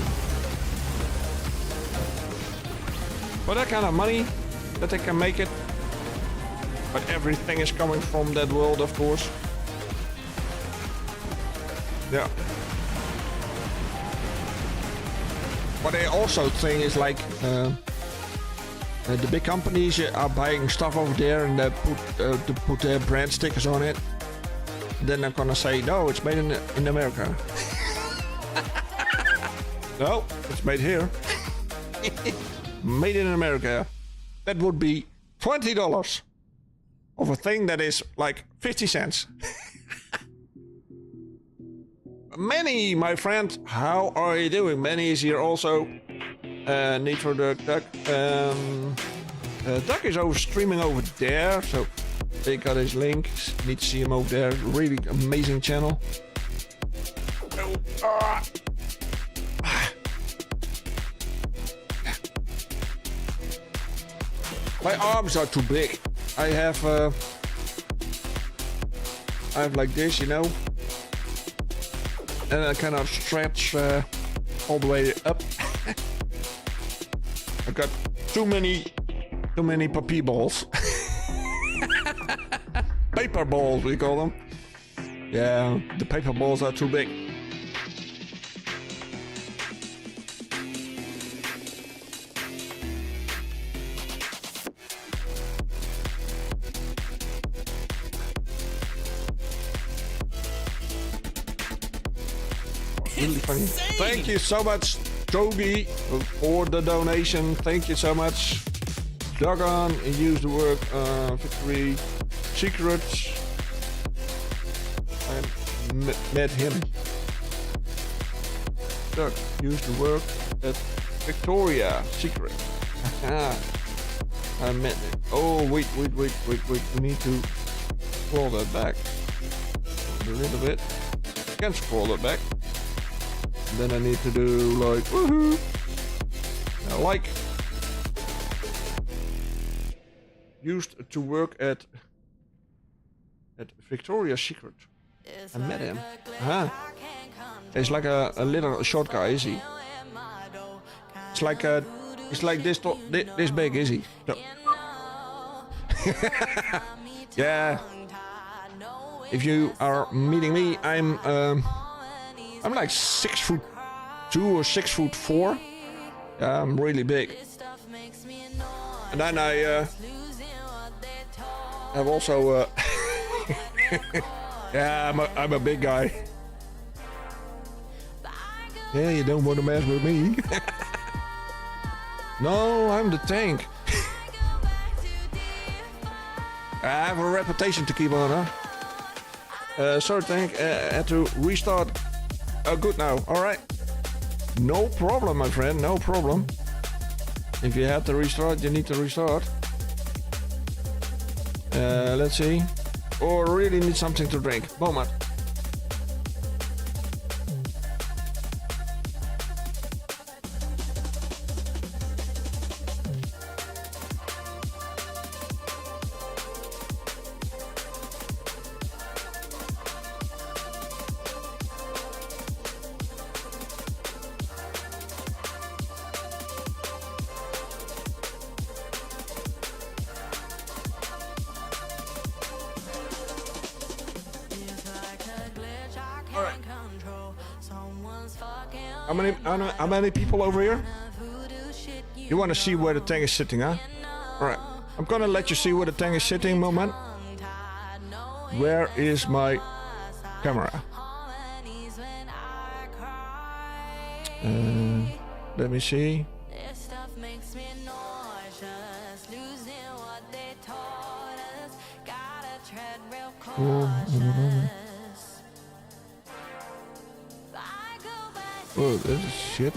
For that kind of money, that they can make it. But everything is coming from that world, of course. Yeah. What I also think is like the big companies are buying stuff over there and they put their brand stickers on it. Then they're gonna say, no, it's made in America. No, it's made here. Made in America. That would be $20 of a thing that is like 50 cents. Manny, my friend, how are you doing? Manny is here also. Need for the duck. Duck is streaming over there, so they got his links. Need to see him over there. Really amazing channel. My arms are too big. I have like this, you know, and I cannot stretch all the way up. I got too many puppy balls. Paper balls, we call them. Yeah, the paper balls are too big. Really funny. Thank you so much, Toby, for the donation. Thank you so much. Doggone, use the word victory secrets. I met him. Doug, use the word at Victoria secret. I met him. Oh, wait. We need to scroll that back a little bit. I can scroll that back. Then I need to do like woohoo. Like used to work at Victoria's Secret. I met him. He's like a little short guy, is he? It's like this big, is he? No. Yeah. If you are meeting me, I'm like 6'2" or 6'4". Yeah, I'm really big. And then I have also yeah, I'm a big guy. Yeah, you don't want to mess with me. No, I'm the tank. I have a reputation to keep on, huh? Sorry, tank. Had to restart. Oh, good now. All right. No problem, my friend. No problem. If you have to restart, you need to restart. Let's see. Or really need something to drink. Moment. How many people over here? You want to see where the tank is sitting, huh? All right. I'm gonna let you see where the tank is sitting. Moment. Where is my camera? Let me see. Oh, this is shit.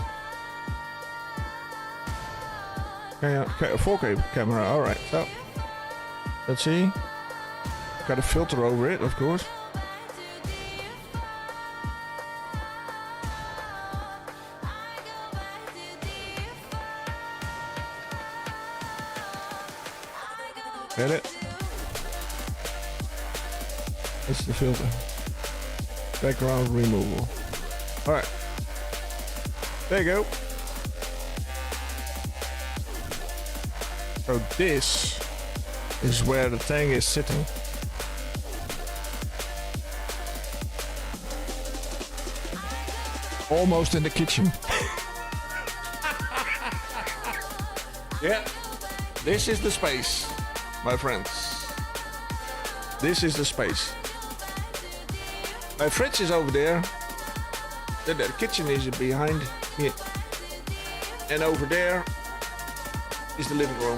Okay, 4K camera, alright, so. Let's see. Got a filter over it, of course. Get it? It's the filter. Background removal. Alright. There you go. So this is where the tank is sitting. Almost in the kitchen. Yeah. This is the space, my friends. This is the space. My fridge is over there. The kitchen is behind me. And over there is the living room.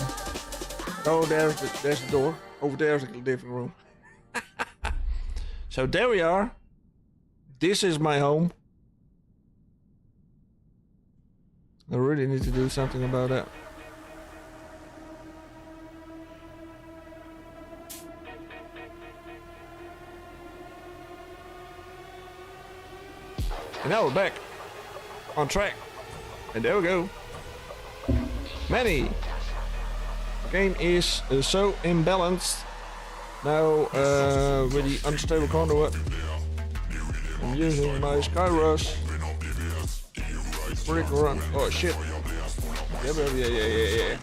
Oh, there's the door. Over there is the living room. So there we are. This is my home. I really need to do something about that. And now we're back on track. And there we go. Manny. The game is so imbalanced. Now with the unstable conduit. I'm using my Skyrush. Brick run. Oh shit. Yeah.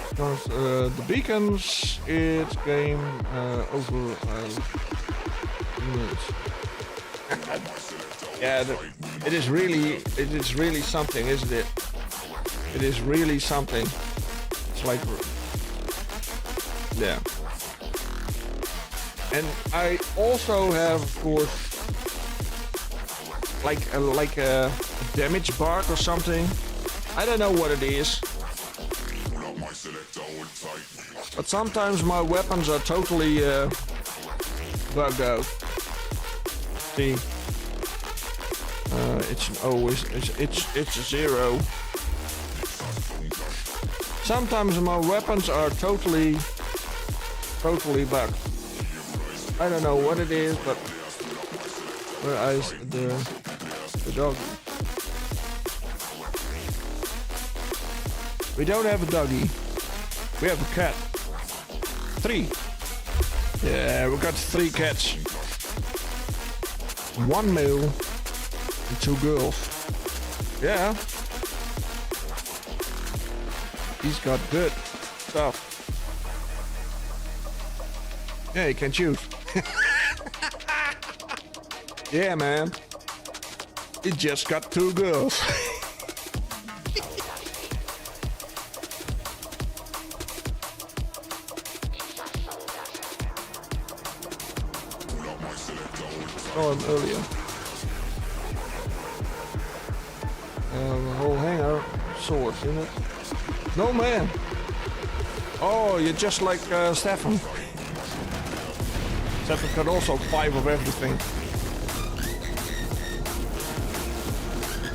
Because the beacons, it's game over units. Yeah, it is really something, isn't it? It is really something. It's like, yeah. And I also have, of course, like a damage bar or something. I don't know what it is. But sometimes my weapons are totally bugged out. See, it's always it's a 0. Sometimes my weapons are totally bugged. I don't know what it is, but where is the dog? We don't have a doggy. We have a cat. 3. Yeah, we got 3 cats. 1 male and 2 girls. Yeah. He's got good stuff. Yeah, he can choose. Yeah, man. He just got 2 girls. Oh, earlier. The whole hanger, swords in it. No, man. Oh, you're just like Stefan. Stefan got also 5 of everything.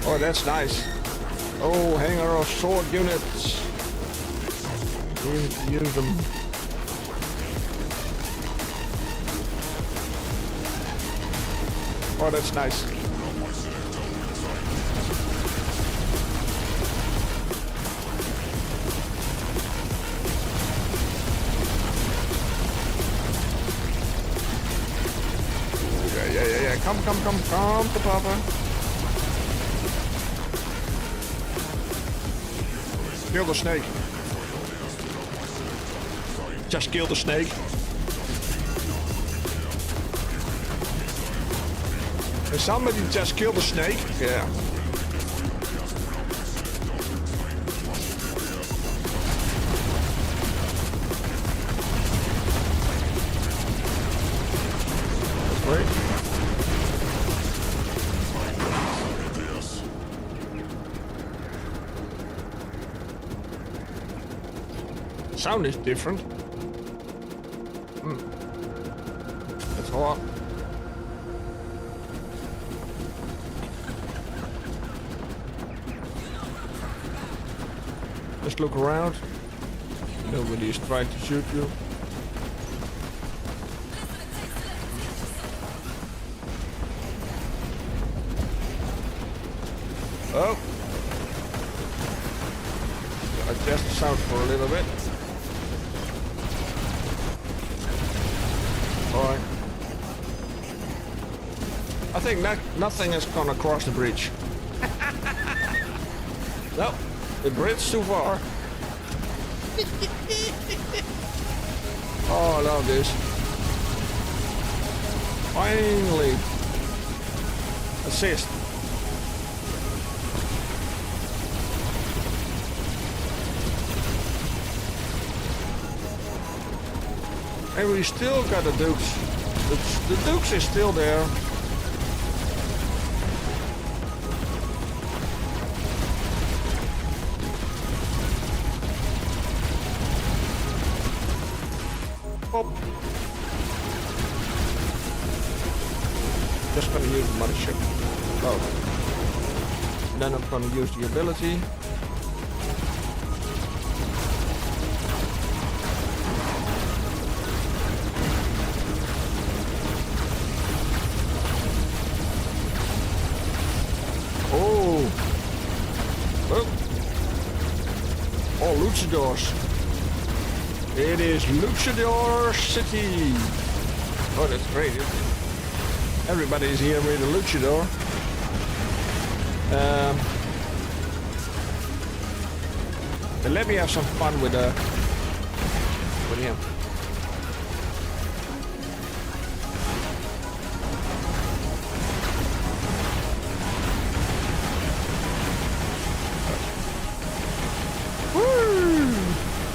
Oh, that's nice. Oh, hanger of sword units. Use them. Oh, that's nice. Yeah. Come to Papa. Kill the snake. Just kill the snake. Did somebody just kill the snake? Yeah. Great. Sound is different. That's hot. Just look around. Nobody is trying to shoot you. Oh! Adjust the sound for a little bit. Alright. I think nothing is gonna cross the bridge. No, the bridge's too far. Oh, I love this. Finally. Assist. And we still got the Dukes. The Dukes is still there. Pop. Just gonna use the mothership. Oh. And then I'm gonna use the ability. Oh, Luchadors. It is Luchador City. Oh, that's great, isn't it? Everybody's here with a Luchador. But let me have some fun with him.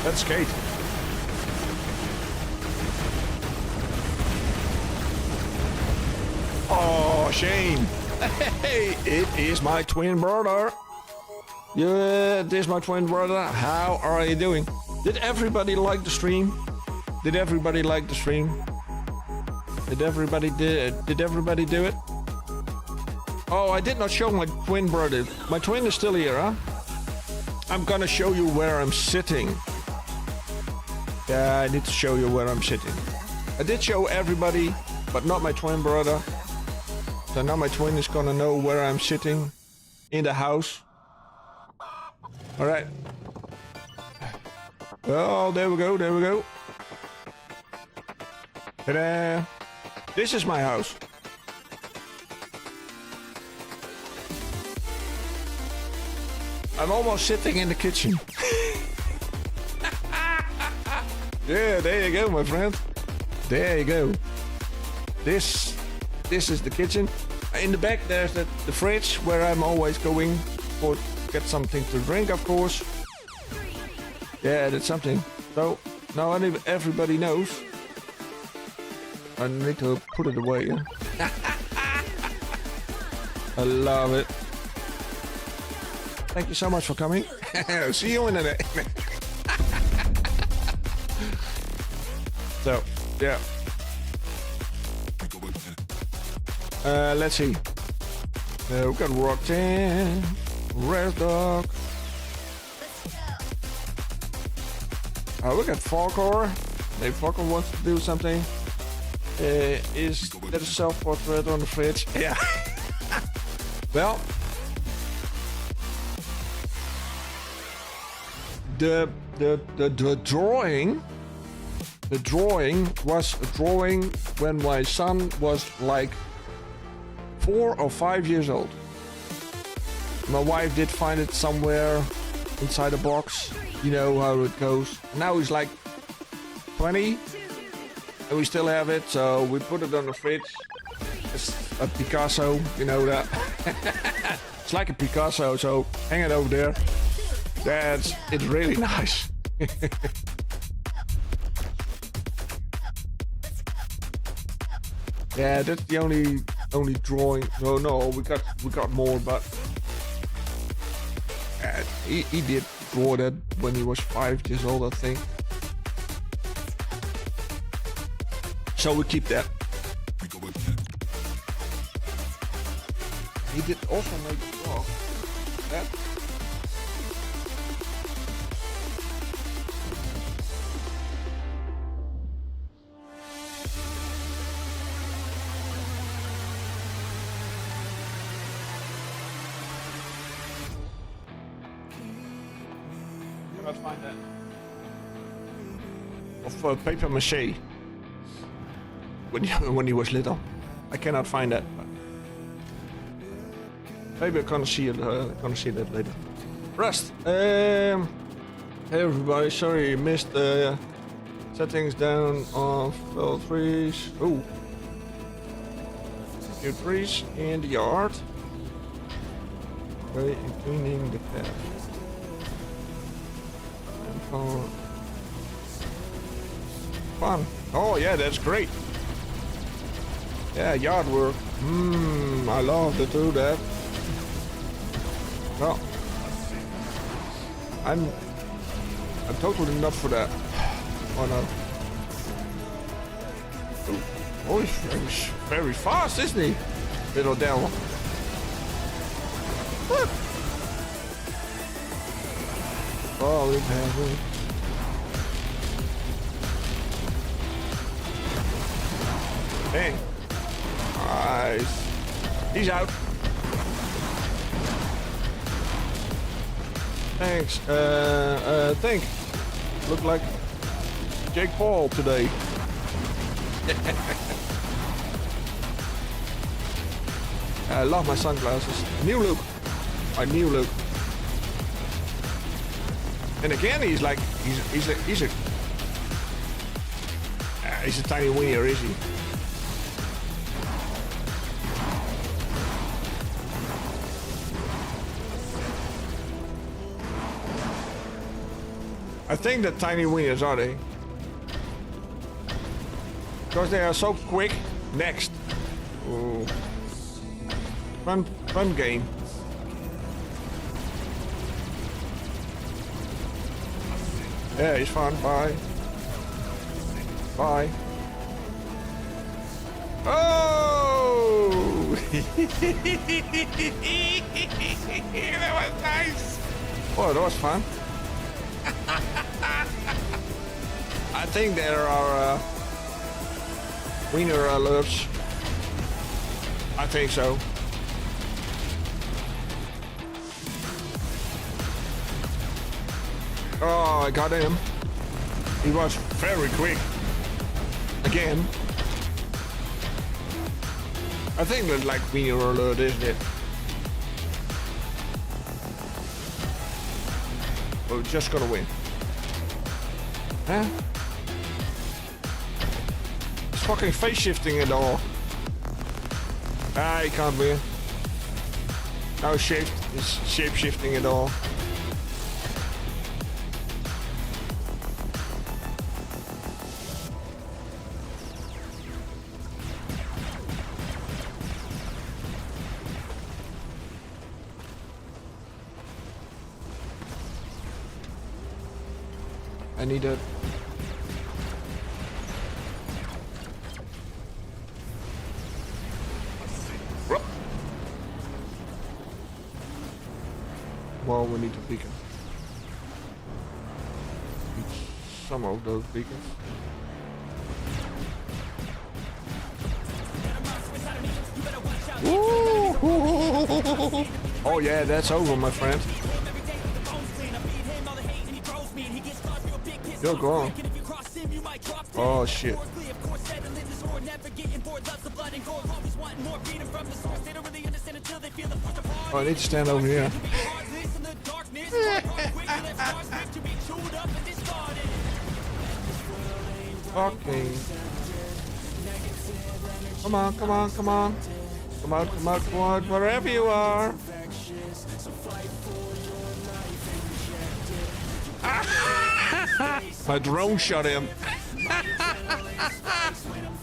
Let's skate. Oh, Shane. Hey, it is my twin brother. Yeah, it is my twin brother. How are you doing? Did everybody like the stream? Did everybody like the stream? Did everybody do it? Oh, I did not show my twin brother. My twin is still here, huh? I'm gonna show you where I'm sitting. Yeah, I need to show you where I'm sitting. I did show everybody, but not my twin brother. So now my twin is gonna know where I'm sitting in the house. Alright. Oh, there we go, there we go. Ta-da! This is my house. I'm almost sitting in the kitchen. Yeah, there you go, my friend. There you go. This is the kitchen. In the back there's the fridge where I'm always going for get something to drink, of course. Yeah, that's something. So now everybody knows. I need to put it away. Yeah? I love it. Thank you so much for coming. See you in a minute. So, yeah. Let's see. We got Rockton, Red Dog. We got Falcor. Maybe Falcor wants to do something. Is that a self-portrait on the fridge? Yeah. Well, the drawing. The drawing was a drawing when my son was like 4 or 5 years old. My wife did find it somewhere inside a box. You know how it goes. Now he's like 20 and we still have it, so we put it on the fridge. a Picasso, you know that. It's like a Picasso, so hang it over there. It's really nice. Yeah, that's the only drawing. No, we got more, but he did draw that when he was 5 years old, I think. So we keep that. He did also make that. Cannot find that. Of paper mache. When he was little, I cannot find that. But maybe I'm gonna see it. Gonna see that later. Rust. Hey everybody, sorry you missed settings down on fell trees. Ooh, new trees in the yard. Okay, and cleaning the path. And for fun. Oh yeah, that's great. Yeah, yard work. I love to do that. Well, I'm totally not for that. Oh no. Oh, he's very fast, isn't he? Little devil. What? Oh, we've had it. Dang. Nice. He's out. Thanks. Think. Look like Jake Paul today. I love my sunglasses. New look. My new look. And again, he's like he's a tiny wiener, is he? I think the tiny wieners, are they? Because they are so quick. Next. Ooh. Fun game. Yeah, it's fun. Bye. Bye. Oh! That was nice. Oh, that was fun. I think there are wiener alerts. I think so. Oh, I got him. He was very quick. Again. I think that's like wiener alert, isn't it? We're just gonna win. Huh? It's fucking face shifting it all. Ah, he can't win. No shift. It's shape shifting it all. I need a... Well, we need a beacon. Some of those beacons. Woo! Oh yeah, that's over, my friend. You're gone. Oh shit. Oh, I need to stand over here. Fucking. Come on, come on, come on. Come out, come out, come out, wherever you are. My drone shot him.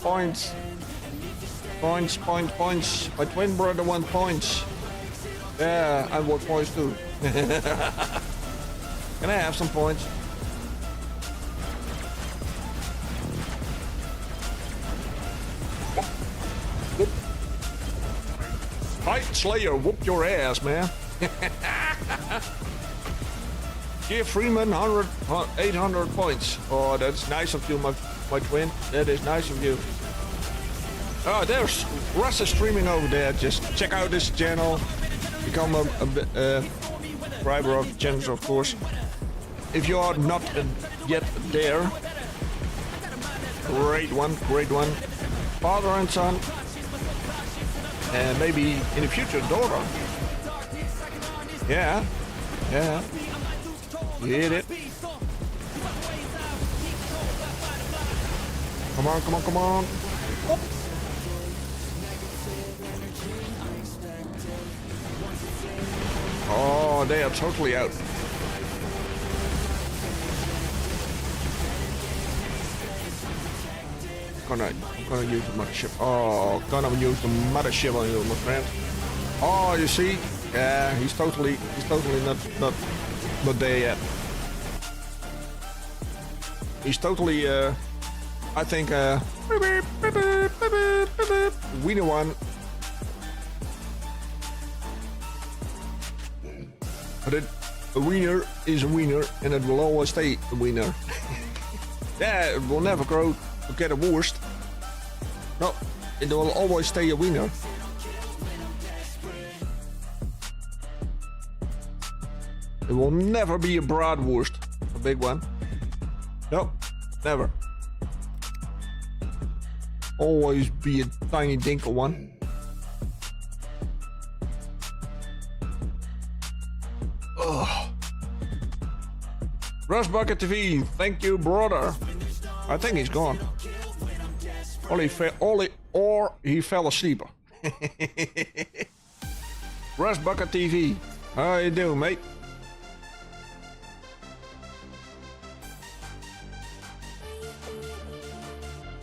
Points. Points, points, points. My twin brother won points. Yeah, I want points too. Can I have some points? Whoop. Fight Slayer, whoop your ass, man. Give Freeman 800 points. Oh, that's nice of you, my twin. That is nice of you. Oh, there's Russ is streaming over there. Just check out this channel. Become a subscriber of the channel, of course. If you are not yet there, great one, great one. Father and son, and maybe in the future daughter. Yeah, yeah. You hit it. Come on, come on, come on. Oh. Oh, they are totally out. I'm gonna use the mothership. Oh, gonna use the mothership on you, my friend. Oh, you see? Yeah, he's totally not there yet. He's totally, I think, winner one. But a winner is a winner, and it will always stay a winner. Yeah, it will never grow to get a worst. No, it will always stay a winner. It will never be a bratwurst, a big one. No, never. Always be a tiny dinkel one. Ugh. Rush Bucket TV, thank you, brother. I think he's gone. Or he fell asleep. Rush Bucket TV, how you doing, mate?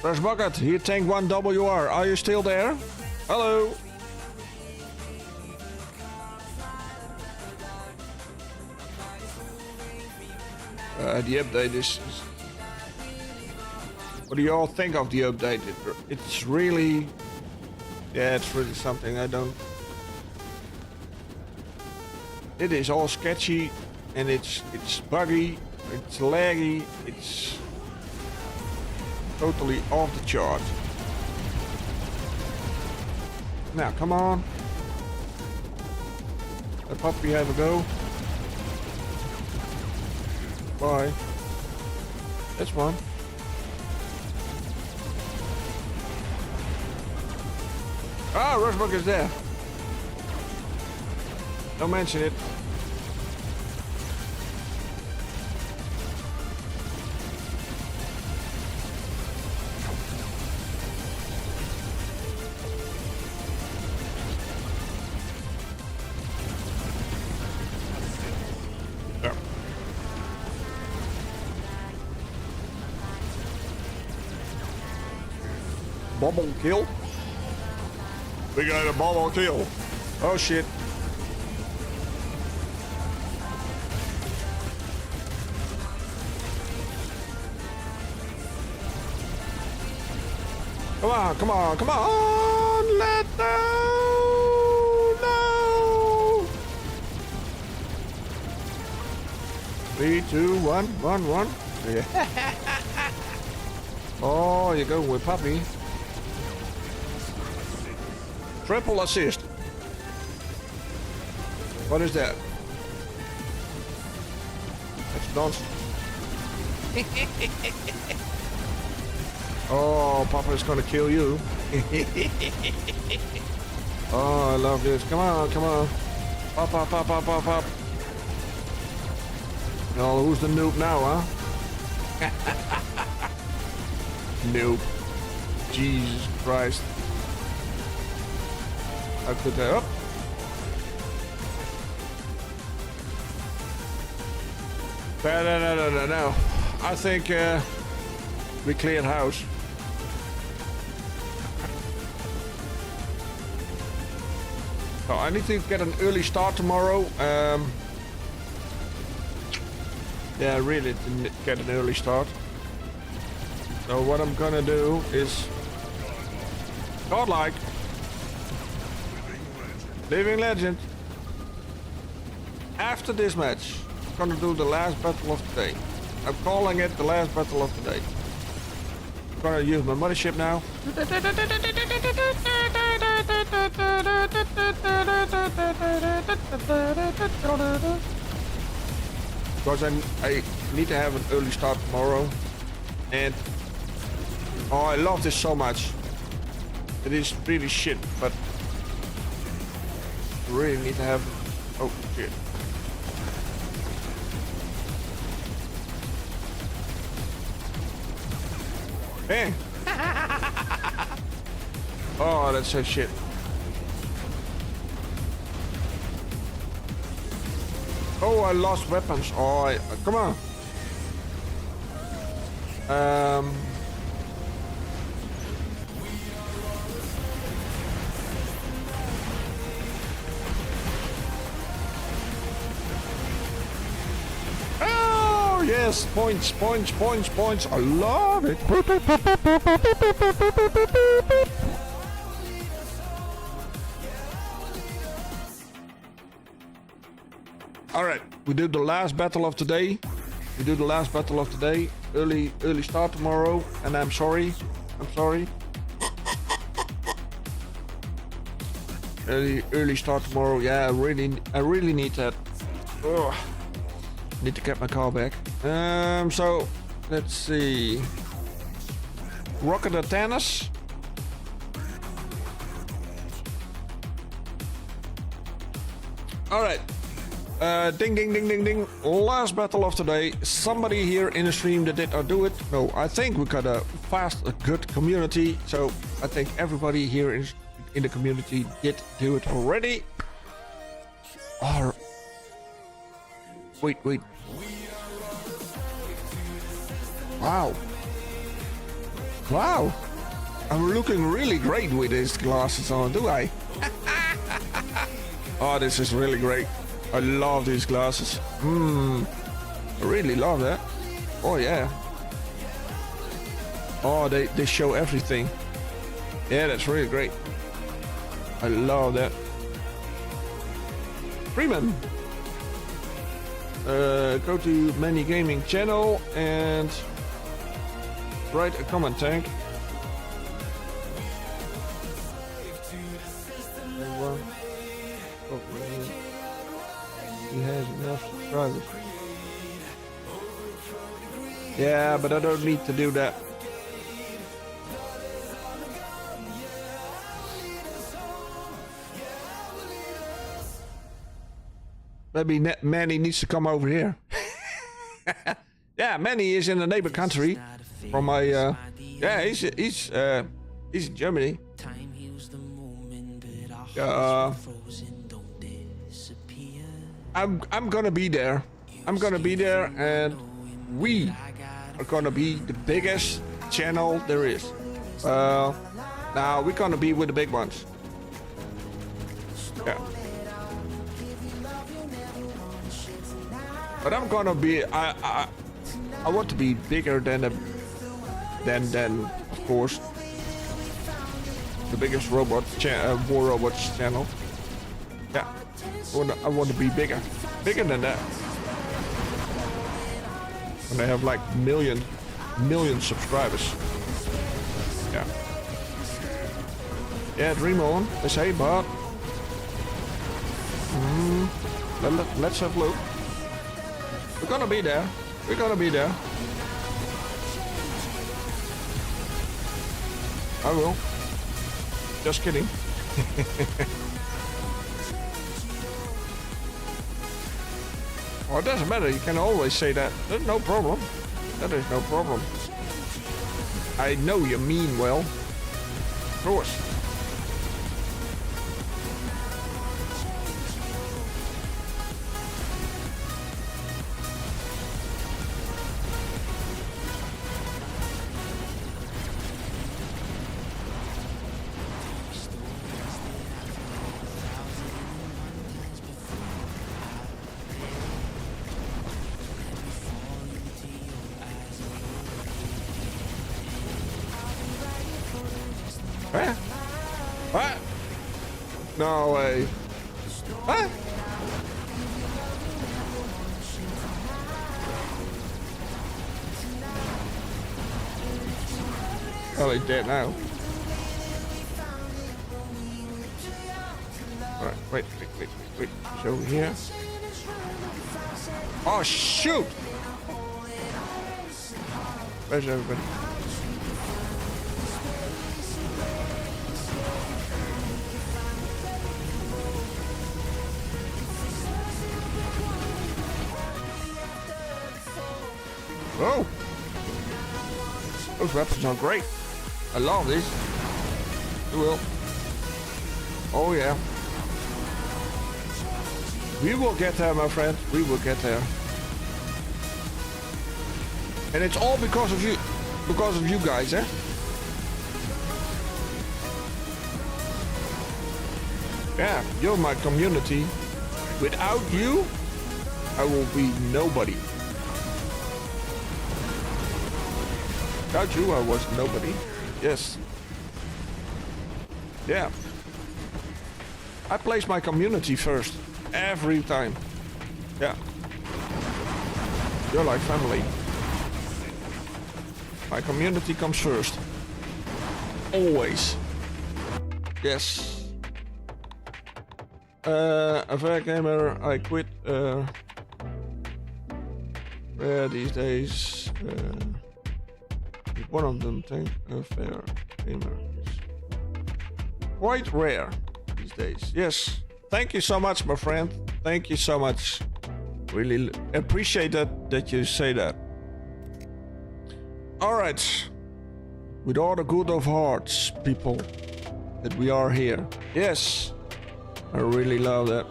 Rush Bucket, here TankOneWR, are you still there? Hello. The update is... What do you all think of the update? It's really... Yeah, it's really something I don't... It is all sketchy, and it's buggy, it's laggy, it's... totally off the chart. Now, come on. Let puppy have a go. Bye. That's one. Ah, Rushbuck is there. Don't mention it. Bubble kill? We got a bubble kill. Oh shit. Come on, come on, come on! Let go! No! 3, 2, 1, 1, 1. Yeah. Oh, you're going with puppy. Triple assist. What is that? That's nonsense. Oh, Papa is gonna kill you. Oh, I love this. Come on, come on. Pop, pop, pop, pop, pop, pop. Oh, who's the noob now, huh? Noob. Jesus Christ. I could up. No. I think we cleared house. So I need to get an early start tomorrow. Yeah, really to get an early start. So what I'm gonna do is godlike. Living legend. After this match, I'm gonna do the last battle of the day. I'm calling it the last battle of the day. I'm gonna use my mothership now. Because I need to have an early start tomorrow. And oh, I love this so much. It is really shit, but I really need to have. Oh shit. Hey. Oh, that's so shit. Oh, I lost weapons. Oh, come on. Oh, yes. Points, points, points, points. I love it. Alright, we do the last battle of the day. We do the last battle of the day. Early start tomorrow, and I'm sorry. I'm sorry. Early start tomorrow. Yeah, I really need that. Ugh. Need to get my car back. So let's see. Rocket antennas. Alright. Ding ding ding ding ding. Last battle of the day. Somebody here in the stream that did not do it. No, I think we got a good community. So I think everybody here in the community did do it already. Or wait. Wow. I'm looking really great with these glasses on, do I? Oh, this is really great. I love these glasses. I really love that. Oh yeah. Oh, they show everything. Yeah, that's really great. I love that. Freeman. Go to MY.GAMES channel and write a comment, Tank. He has enough subscribers. Yeah, but I don't need to do that. Maybe Manny needs to come over here. Yeah, Manny is in the neighbor country from my. Yeah, he's in Germany. I'm gonna be there. I'm gonna be there, and we are gonna be the biggest channel there is. Now we're gonna be with the big ones. Yeah. But I'm gonna be. I want to be bigger than of course the biggest war robots channel. Yeah. I want to be bigger than that. And I have like million subscribers. Yeah. Yeah, dream on. They say, but let's have a look. We're gonna be there. We're gonna be there. I will. Just kidding. Oh, it doesn't matter. You can always say that. There's no problem. That is no problem. I know you mean well. Of course. Huh? What? No way. Huh? Oh, he's dead now. Alright, wait. He's over here. Oh, shoot! Where's everybody? Oh! Those weapons are great. I love this. You will. Oh yeah. We will get there, my friend. We will get there. And it's all because of you. Because of you guys, eh? Yeah, you're my community. Without you, I will be nobody. Without you, I was nobody. Yes. Yeah. I place my community first. Every time. Yeah. You're like family. My community comes first. Always. Yes. A fair gamer, I quit these days. One of them, think a fair gamer is quite rare these days. Yes. Thank you so much, my friend. Thank you so much. Really appreciate that you say that. All right. With all the good of hearts, people, that we are here. Yes. I really love that.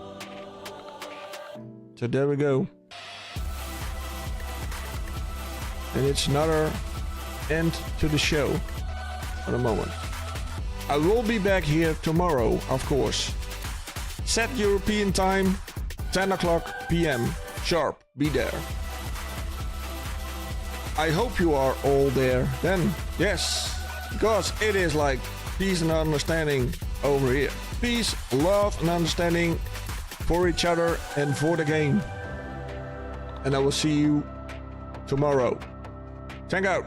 So there we go. And it's another end to the show for the moment. I will be back here tomorrow, of course. Set European time, 10 o'clock p.m. sharp. Be there. I hope you are all there then. Yes, because it is like peace and understanding over here. Peace, love and understanding for each other and for the game. And I will see you tomorrow. Tank out.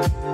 Bye.